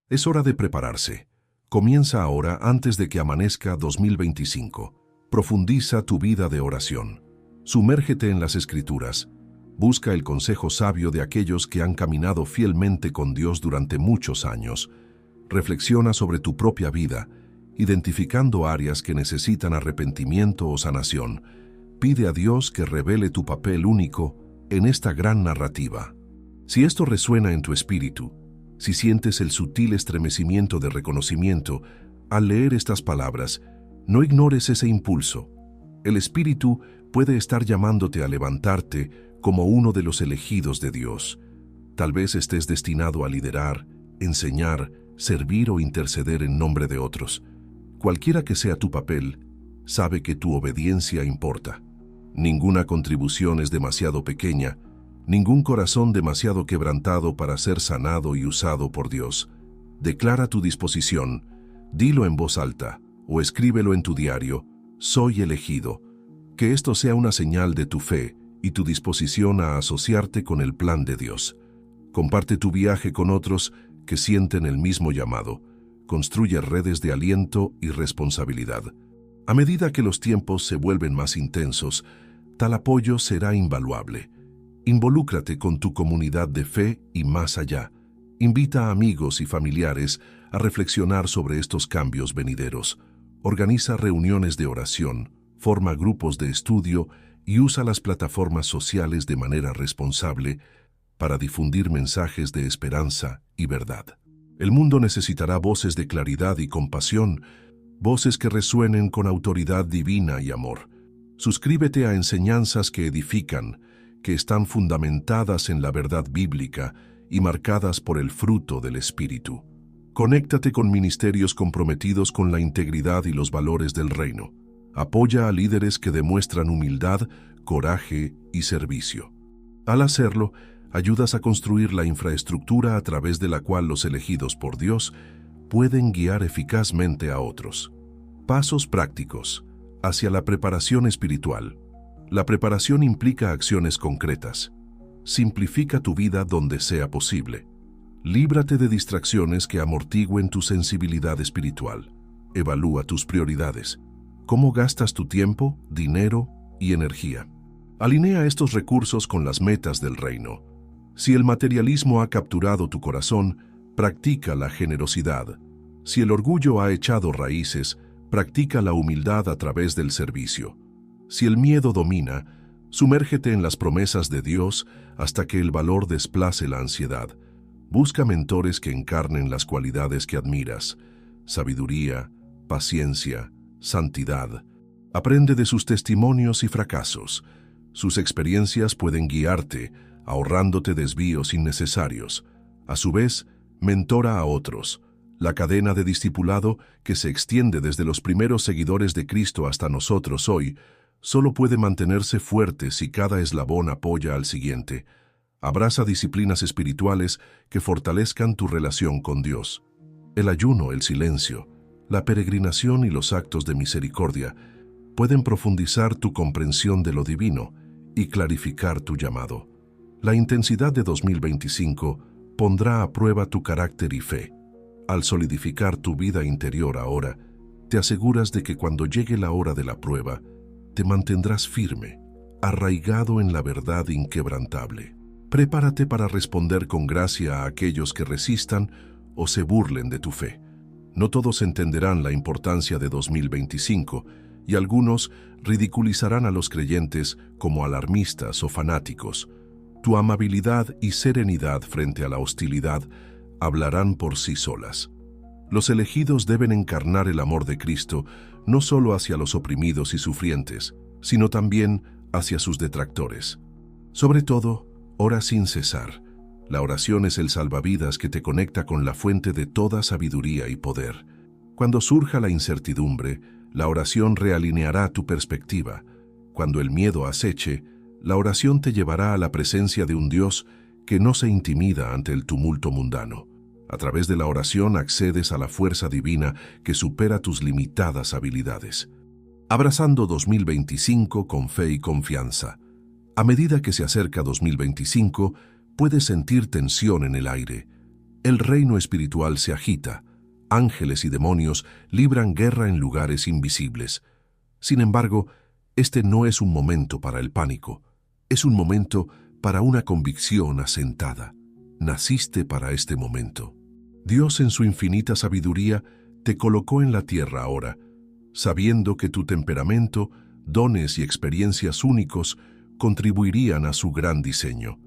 Speaker 1: Es hora de prepararse. Comienza ahora antes de que amanezca 2025. Profundiza tu vida de oración. Sumérgete en las Escrituras. Busca el consejo sabio de aquellos que han caminado fielmente con Dios durante muchos años. Reflexiona sobre tu propia vida, identificando áreas que necesitan arrepentimiento o sanación. Pide a Dios que revele tu papel único en esta gran narrativa. Si esto resuena en tu espíritu, si sientes el sutil estremecimiento de reconocimiento al leer estas palabras, no ignores ese impulso. El Espíritu puede estar llamándote a levantarte como uno de los elegidos de Dios. Tal vez estés destinado a liderar, enseñar, servir o interceder en nombre de otros. Cualquiera que sea tu papel, sabe que tu obediencia importa. Ninguna contribución es demasiado pequeña, ningún corazón demasiado quebrantado para ser sanado y usado por Dios. Declara tu disposición, dilo en voz alta o escríbelo en tu diario: soy elegido. Que esto sea una señal de tu fe y tu disposición a asociarte con el plan de Dios. Comparte tu viaje con otros que sienten el mismo llamado. Construye redes de aliento y responsabilidad. A medida que los tiempos se vuelven más intensos, tal apoyo será invaluable. Involúcrate con tu comunidad de fe y más allá. Invita a amigos y familiares a reflexionar sobre estos cambios venideros. Organiza reuniones de oración, forma grupos de estudio y usa las plataformas sociales de manera responsable para difundir mensajes de esperanza y verdad. El mundo necesitará voces de claridad y compasión, voces que resuenen con autoridad divina y amor. Suscríbete a enseñanzas que edifican, que están fundamentadas en la verdad bíblica y marcadas por el fruto del Espíritu. Conéctate con ministerios comprometidos con la integridad y los valores del reino. Apoya a líderes que demuestran humildad, coraje y servicio. Al hacerlo, ayudas a construir la infraestructura a través de la cual los elegidos por Dios pueden guiar eficazmente a otros. Pasos prácticos hacia la preparación espiritual. La preparación implica acciones concretas. Simplifica tu vida donde sea posible. Líbrate de distracciones que amortigüen tu sensibilidad espiritual. Evalúa tus prioridades. ¿Cómo gastas tu tiempo, dinero y energía? Alinea estos recursos con las metas del reino. Si el materialismo ha capturado tu corazón, practica la generosidad. Si el orgullo ha echado raíces, practica la humildad a través del servicio. Si el miedo domina, sumérgete en las promesas de Dios hasta que el valor desplace la ansiedad. Busca mentores que encarnen las cualidades que admiras: sabiduría, paciencia, santidad. Aprende de sus testimonios y fracasos. Sus experiencias pueden guiarte, ahorrándote desvíos innecesarios. A su vez, mentora a otros. La cadena de discipulado, que se extiende desde los primeros seguidores de Cristo hasta nosotros hoy, solo puede mantenerse fuerte si cada eslabón apoya al siguiente. Abraza disciplinas espirituales que fortalezcan tu relación con Dios. El ayuno, el silencio, la peregrinación y los actos de misericordia pueden profundizar tu comprensión de lo divino y clarificar tu llamado. La intensidad de 2025 pondrá a prueba tu carácter y fe. Al solidificar tu vida interior ahora, te aseguras de que cuando llegue la hora de la prueba, te mantendrás firme, arraigado en la verdad inquebrantable. Prepárate para responder con gracia a aquellos que resistan o se burlen de tu fe. No todos entenderán la importancia de 2025 y algunos ridiculizarán a los creyentes como alarmistas o fanáticos. Tu amabilidad y serenidad frente a la hostilidad hablarán por sí solas. Los elegidos deben encarnar el amor de Cristo no solo hacia los oprimidos y sufrientes, sino también hacia sus detractores. Sobre todo, ora sin cesar. La oración es el salvavidas que te conecta con la fuente de toda sabiduría y poder. Cuando surja la incertidumbre, la oración realineará tu perspectiva. Cuando el miedo aceche, la oración te llevará a la presencia de un Dios que no se intimida ante el tumulto mundano. A través de la oración accedes a la fuerza divina que supera tus limitadas habilidades. Abrazando 2025 con fe y confianza. A medida que se acerca 2025, puedes sentir tensión en el aire. El reino espiritual se agita. Ángeles y demonios libran guerra en lugares invisibles. Sin embargo, este no es un momento para el pánico. Es un momento para una convicción asentada. Naciste para este momento. Dios en su infinita sabiduría te colocó en la tierra ahora, sabiendo que tu temperamento, dones y experiencias únicos contribuirían a su gran diseño.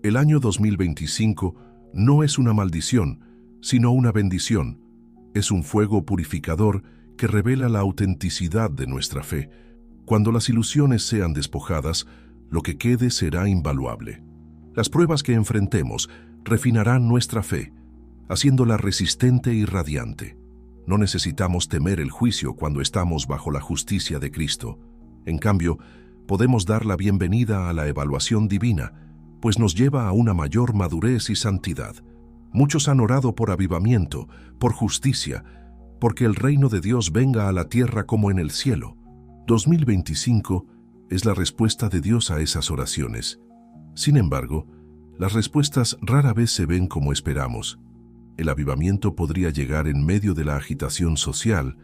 Speaker 1: El año 2025 no es una maldición, sino una bendición. Es un fuego purificador que revela la autenticidad de nuestra fe. Cuando las ilusiones sean despojadas, lo que quede será invaluable. Las pruebas que enfrentemos refinarán nuestra fe, haciéndola resistente y radiante. No necesitamos temer el juicio cuando estamos bajo la justicia de Cristo. En cambio, podemos dar la bienvenida a la evaluación divina, pues nos lleva a una mayor madurez y santidad. Muchos han orado por avivamiento, por justicia, porque el reino de Dios venga a la tierra como en el cielo. 2025 es la respuesta de Dios a esas oraciones. Sin embargo, las respuestas rara vez se ven como esperamos. El avivamiento podría llegar en medio de la agitación social,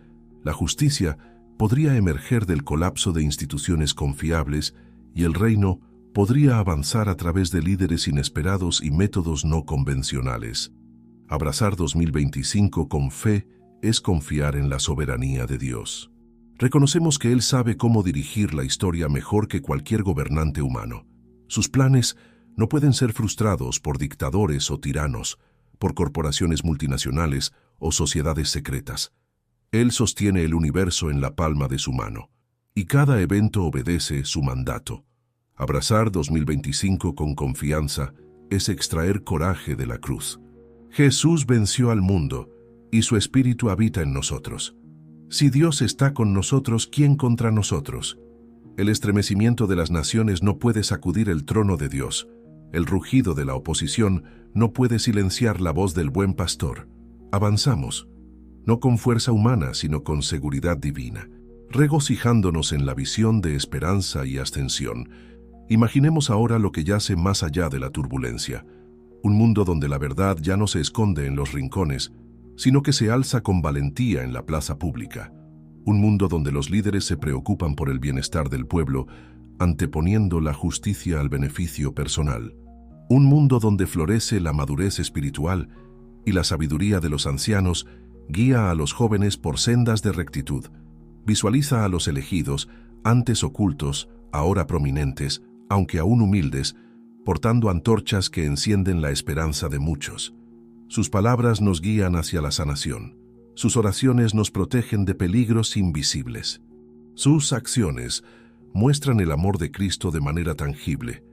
Speaker 1: la justicia podría emerger del colapso de instituciones confiables y el reino podría avanzar a través de líderes inesperados y métodos no convencionales. Abrazar 2025 con fe es confiar en la soberanía de Dios. Reconocemos que Él sabe cómo dirigir la historia mejor que cualquier gobernante humano. Sus planes no pueden ser frustrados por dictadores o tiranos, por corporaciones multinacionales o sociedades secretas. Él sostiene el universo en la palma de su mano, y cada evento obedece su mandato. Abrazar 2025 con confianza es extraer coraje de la cruz. Jesús venció al mundo, y su espíritu habita en nosotros. Si Dios está con nosotros, ¿quién contra nosotros? El estremecimiento de las naciones no puede sacudir el trono de Dios. El rugido de la oposición no puede silenciar la voz del buen pastor. Avanzamos, no con fuerza humana, sino con seguridad divina, regocijándonos en la visión de esperanza y ascensión. Imaginemos ahora lo que yace más allá de la turbulencia, un mundo donde la verdad ya no se esconde en los rincones, sino que se alza con valentía en la plaza pública, un mundo donde los líderes se preocupan por el bienestar del pueblo, anteponiendo la justicia al beneficio personal. Un mundo donde florece la madurez espiritual y la sabiduría de los ancianos guía a los jóvenes por sendas de rectitud. Visualiza a los elegidos, antes ocultos, ahora prominentes, aunque aún humildes, portando antorchas que encienden la esperanza de muchos. Sus palabras nos guían hacia la sanación. Sus oraciones nos protegen de peligros invisibles. Sus acciones muestran el amor de Cristo de manera tangible.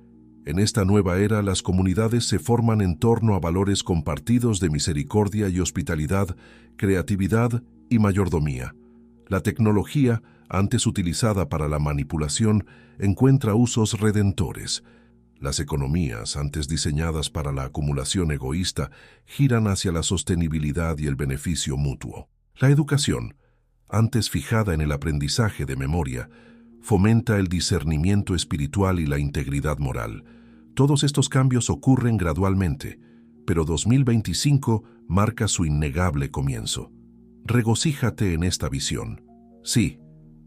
Speaker 1: En esta nueva era, las comunidades se forman en torno a valores compartidos de misericordia y hospitalidad, creatividad y mayordomía. La tecnología, antes utilizada para la manipulación, encuentra usos redentores. Las economías, antes diseñadas para la acumulación egoísta, giran hacia la sostenibilidad y el beneficio mutuo. La educación, antes fijada en el aprendizaje de memoria, fomenta el discernimiento espiritual y la integridad moral. Todos estos cambios ocurren gradualmente, pero 2025 marca su innegable comienzo. Regocíjate en esta visión. Sí,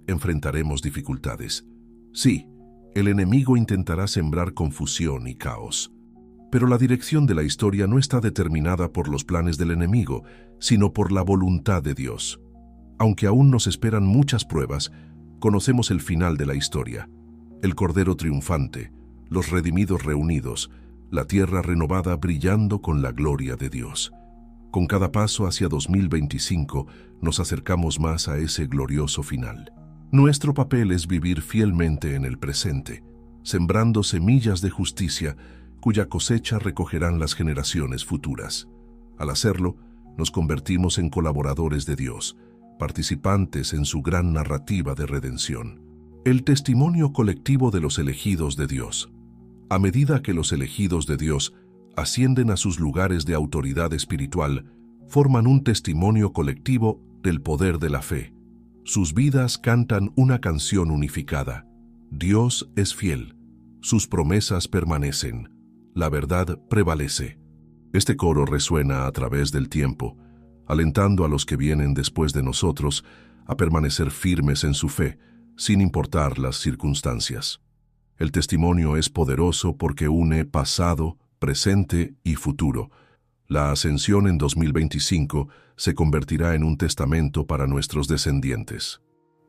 Speaker 1: enfrentaremos dificultades. Sí, el enemigo intentará sembrar confusión y caos. Pero la dirección de la historia no está determinada por los planes del enemigo, sino por la voluntad de Dios. Aunque aún nos esperan muchas pruebas, conocemos el final de la historia. El Cordero triunfante, los redimidos reunidos, la tierra renovada brillando con la gloria de Dios. Con cada paso hacia 2025 nos acercamos más a ese glorioso final. Nuestro papel es vivir fielmente en el presente, sembrando semillas de justicia cuya cosecha recogerán las generaciones futuras. Al hacerlo, nos convertimos en colaboradores de Dios, participantes en su gran narrativa de redención. El testimonio colectivo de los elegidos de Dios. A medida que los elegidos de Dios ascienden a sus lugares de autoridad espiritual, forman un testimonio colectivo del poder de la fe. Sus vidas cantan una canción unificada. Dios es fiel. Sus promesas permanecen. La verdad prevalece. Este coro resuena a través del tiempo, alentando a los que vienen después de nosotros a permanecer firmes en su fe, sin importar las circunstancias. El testimonio es poderoso porque une pasado, presente y futuro. La ascensión en 2025 se convertirá en un testamento para nuestros descendientes.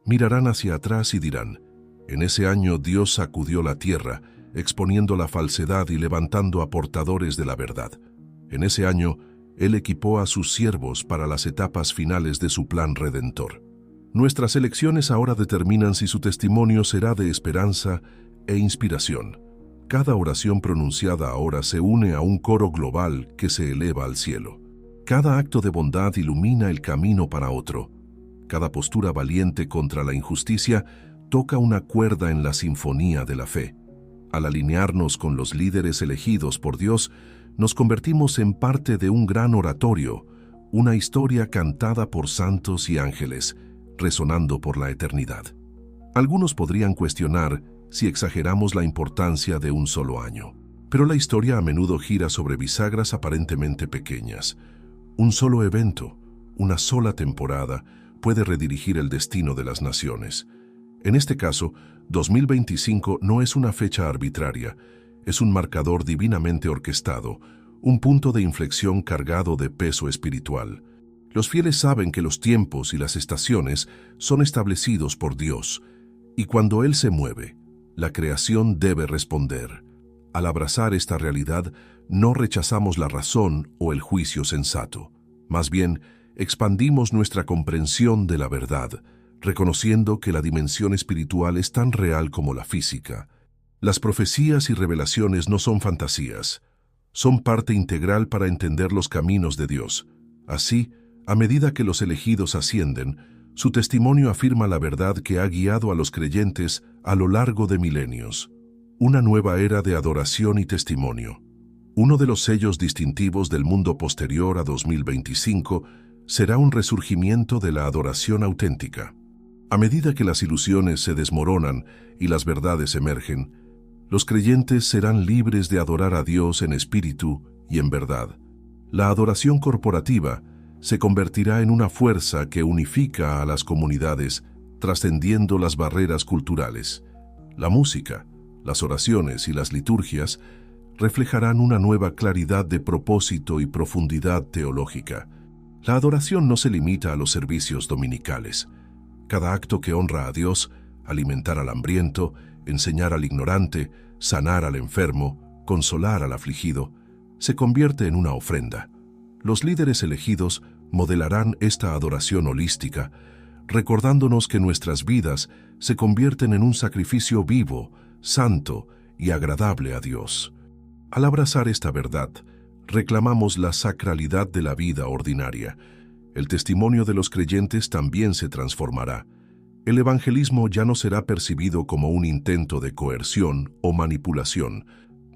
Speaker 1: Mirarán hacia atrás y dirán: en ese año Dios sacudió la tierra, exponiendo la falsedad y levantando a portadores de la verdad. En ese año, Él equipó a sus siervos para las etapas finales de su plan redentor. Nuestras elecciones ahora determinan si su testimonio será de esperanza e inspiración. Cada oración pronunciada ahora se une a un coro global que se eleva al cielo. Cada acto de bondad ilumina el camino para otro. Cada postura valiente contra la injusticia toca una cuerda en la sinfonía de la fe. Al alinearnos con los líderes elegidos por Dios, nos convertimos en parte de un gran oratorio, una historia cantada por santos y ángeles, resonando por la eternidad. Algunos podrían cuestionar si exageramos la importancia de un solo año, pero la historia a menudo gira sobre bisagras aparentemente pequeñas. Un solo evento, una sola temporada, puede redirigir el destino de las naciones. En este caso, 2025 no es una fecha arbitraria, es un marcador divinamente orquestado, un punto de inflexión cargado de peso espiritual. Los fieles saben que los tiempos y las estaciones son establecidos por Dios, y cuando Él se mueve, la creación debe responder. Al abrazar esta realidad, no rechazamos la razón o el juicio sensato. Más bien, expandimos nuestra comprensión de la verdad, reconociendo que la dimensión espiritual es tan real como la física. Las profecías y revelaciones no son fantasías, son parte integral para entender los caminos de Dios. Así, a medida que los elegidos ascienden, su testimonio afirma la verdad que ha guiado a los creyentes a lo largo de milenios. Una nueva era de adoración y testimonio. Uno de los sellos distintivos del mundo posterior a 2025 será un resurgimiento de la adoración auténtica. A medida que las ilusiones se desmoronan y las verdades emergen, los creyentes serán libres de adorar a Dios en espíritu y en verdad. La adoración corporativa se convertirá en una fuerza que unifica a las comunidades, trascendiendo las barreras culturales. La música, las oraciones y las liturgias reflejarán una nueva claridad de propósito y profundidad teológica. La adoración no se limita a los servicios dominicales. Cada acto que honra a Dios, alimentar al hambriento, enseñar al ignorante, sanar al enfermo, consolar al afligido, se convierte en una ofrenda. Los líderes elegidos modelarán esta adoración holística, recordándonos que nuestras vidas se convierten en un sacrificio vivo, santo y agradable a Dios. Al abrazar esta verdad, reclamamos la sacralidad de la vida ordinaria. El testimonio de los creyentes también se transformará. El evangelismo ya no será percibido como un intento de coerción o manipulación,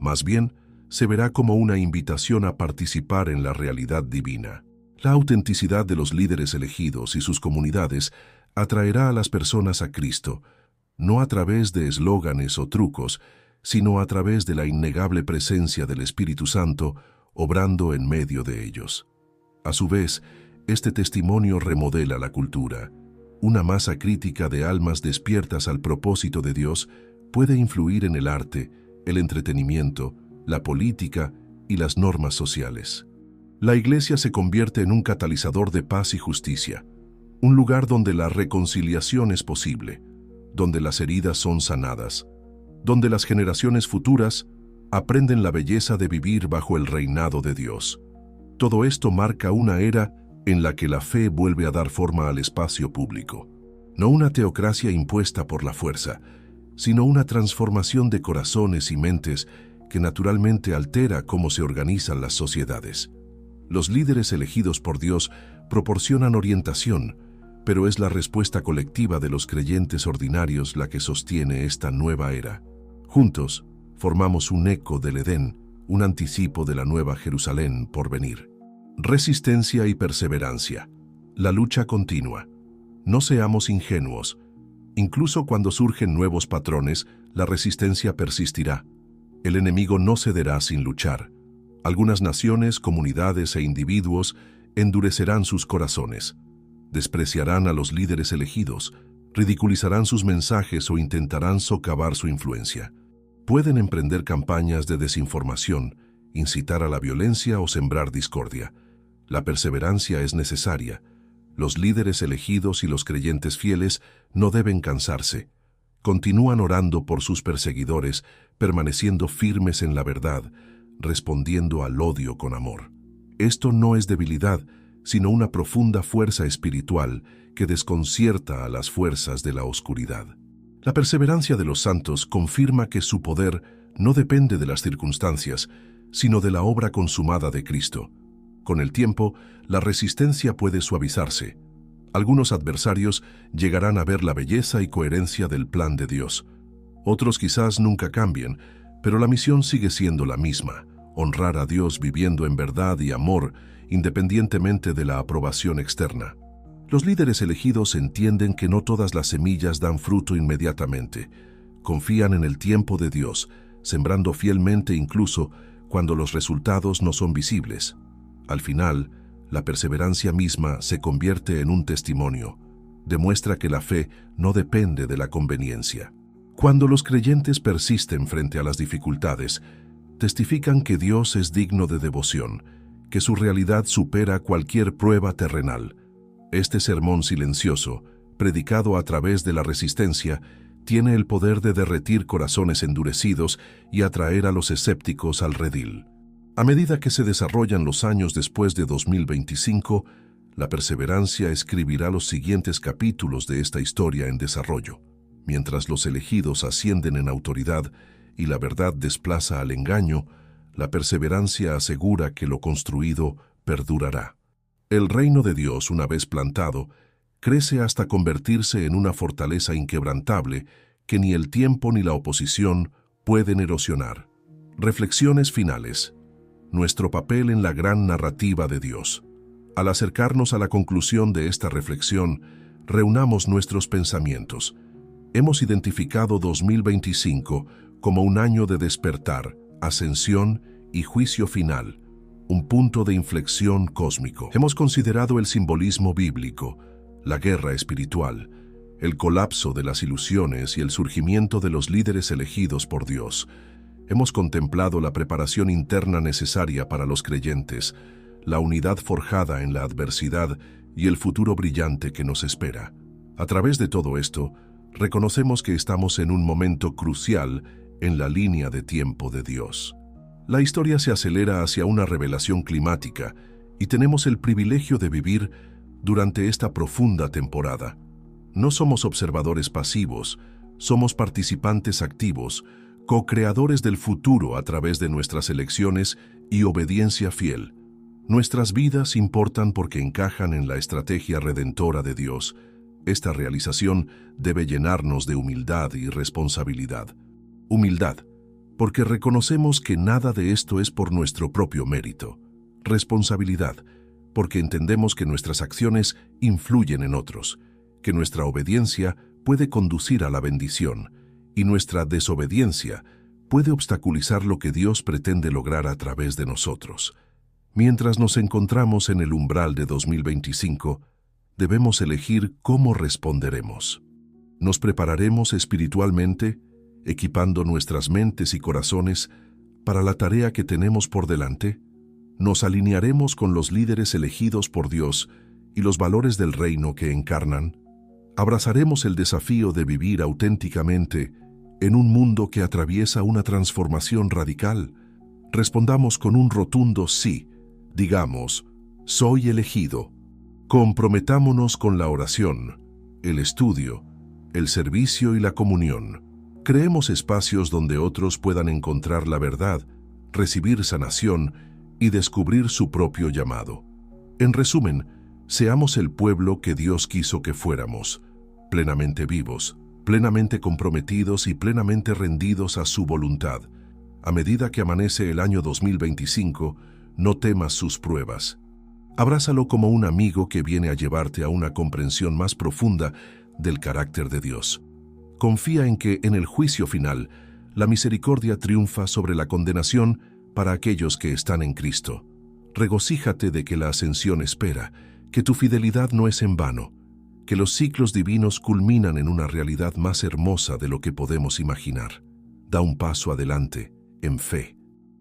Speaker 1: más bien se verá como una invitación a participar en la realidad divina. La autenticidad de los líderes elegidos y sus comunidades atraerá a las personas a Cristo, no a través de eslóganes o trucos, sino a través de la innegable presencia del Espíritu Santo obrando en medio de ellos. A su vez, este testimonio remodela la cultura. Una masa crítica de almas despiertas al propósito de Dios puede influir en el arte, el entretenimiento, la política y las normas sociales. La Iglesia se convierte en un catalizador de paz y justicia, un lugar donde la reconciliación es posible, donde las heridas son sanadas, donde las generaciones futuras aprenden la belleza de vivir bajo el reinado de Dios. Todo esto marca una era en la que la fe vuelve a dar forma al espacio público. No una teocracia impuesta por la fuerza, sino una transformación de corazones y mentes que naturalmente altera cómo se organizan las sociedades. Los líderes elegidos por Dios proporcionan orientación, pero es la respuesta colectiva de los creyentes ordinarios la que sostiene esta nueva era. Juntos, formamos un eco del Edén, un anticipo de la nueva Jerusalén por venir. Resistencia y perseverancia. La lucha continua. No seamos ingenuos. Incluso cuando surgen nuevos patrones, la resistencia persistirá. El enemigo no cederá sin luchar. Algunas naciones, comunidades e individuos endurecerán sus corazones. Despreciarán a los líderes elegidos, ridiculizarán sus mensajes o intentarán socavar su influencia. Pueden emprender campañas de desinformación, incitar a la violencia o sembrar discordia. La perseverancia es necesaria. Los líderes elegidos y los creyentes fieles no deben cansarse. Continúan orando por sus perseguidores, permaneciendo firmes en la verdad, respondiendo al odio con amor. Esto no es debilidad, sino una profunda fuerza espiritual que desconcierta a las fuerzas de la oscuridad. La perseverancia de los santos confirma que su poder no depende de las circunstancias, sino de la obra consumada de Cristo. Con el tiempo, la resistencia puede suavizarse. Algunos adversarios llegarán a ver la belleza y coherencia del plan de Dios. Otros quizás nunca cambien, pero la misión sigue siendo la misma: honrar a Dios viviendo en verdad y amor, independientemente de la aprobación externa. Los líderes elegidos entienden que no todas las semillas dan fruto inmediatamente. Confían en el tiempo de Dios, sembrando fielmente incluso cuando los resultados no son visibles. Al final, la perseverancia misma se convierte en un testimonio. Demuestra que la fe no depende de la conveniencia. Cuando los creyentes persisten frente a las dificultades, testifican que Dios es digno de devoción, que su realidad supera cualquier prueba terrenal. Este sermón silencioso, predicado a través de la resistencia, tiene el poder de derretir corazones endurecidos y atraer a los escépticos al redil. A medida que se desarrollan los años después de 2025, la perseverancia escribirá los siguientes capítulos de esta historia en desarrollo. Mientras los elegidos ascienden en autoridad y la verdad desplaza al engaño, la perseverancia asegura que lo construido perdurará. El reino de Dios, una vez plantado, crece hasta convertirse en una fortaleza inquebrantable que ni el tiempo ni la oposición pueden erosionar. Reflexiones finales. Nuestro papel en la gran narrativa de Dios. Al acercarnos a la conclusión de esta reflexión, reunamos nuestros pensamientos. Hemos identificado 2025 como un año de despertar, ascensión y juicio final, un punto de inflexión cósmico. Hemos considerado el simbolismo bíblico, la guerra espiritual, el colapso de las ilusiones y el surgimiento de los líderes elegidos por Dios. Hemos contemplado la preparación interna necesaria para los creyentes, la unidad forjada en la adversidad y el futuro brillante que nos espera. A través de todo esto, reconocemos que estamos en un momento crucial en la línea de tiempo de Dios. La historia se acelera hacia una revelación climática y tenemos el privilegio de vivir durante esta profunda temporada. No somos observadores pasivos, somos participantes activos, co-creadores del futuro a través de nuestras elecciones y obediencia fiel. Nuestras vidas importan porque encajan en la estrategia redentora de Dios. Esta realización debe llenarnos de humildad y responsabilidad. Humildad, porque reconocemos que nada de esto es por nuestro propio mérito. Responsabilidad, porque entendemos que nuestras acciones influyen en otros, que nuestra obediencia puede conducir a la bendición, y nuestra desobediencia puede obstaculizar lo que Dios pretende lograr a través de nosotros. Mientras nos encontramos en el umbral de 2025, debemos elegir cómo responderemos. Nos prepararemos espiritualmente, equipando nuestras mentes y corazones para la tarea que tenemos por delante? ¿Nos alinearemos con los líderes elegidos por Dios y los valores del reino que encarnan? ¿Abrazaremos el desafío de vivir auténticamente en un mundo que atraviesa una transformación radical? Respondamos con un rotundo sí. Digamos, soy elegido. Comprometámonos con la oración, el estudio, el servicio y la comunión. Creemos espacios donde otros puedan encontrar la verdad, recibir sanación y descubrir su propio llamado. En resumen, seamos el pueblo que Dios quiso que fuéramos, plenamente vivos, plenamente comprometidos y plenamente rendidos a su voluntad. A medida que amanece el año 2025, no temas sus pruebas. Abrázalo como un amigo que viene a llevarte a una comprensión más profunda del carácter de Dios. Confía en que, en el juicio final, la misericordia triunfa sobre la condenación para aquellos que están en Cristo. Regocíjate de que la ascensión espera, que tu fidelidad no es en vano, que los ciclos divinos culminan en una realidad más hermosa de lo que podemos imaginar. Da un paso adelante, en fe.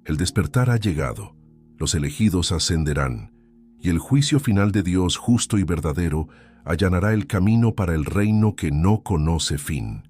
Speaker 1: El despertar ha llegado, los elegidos ascenderán, y el juicio final de Dios justo y verdadero allanará el camino para el reino que no conoce fin.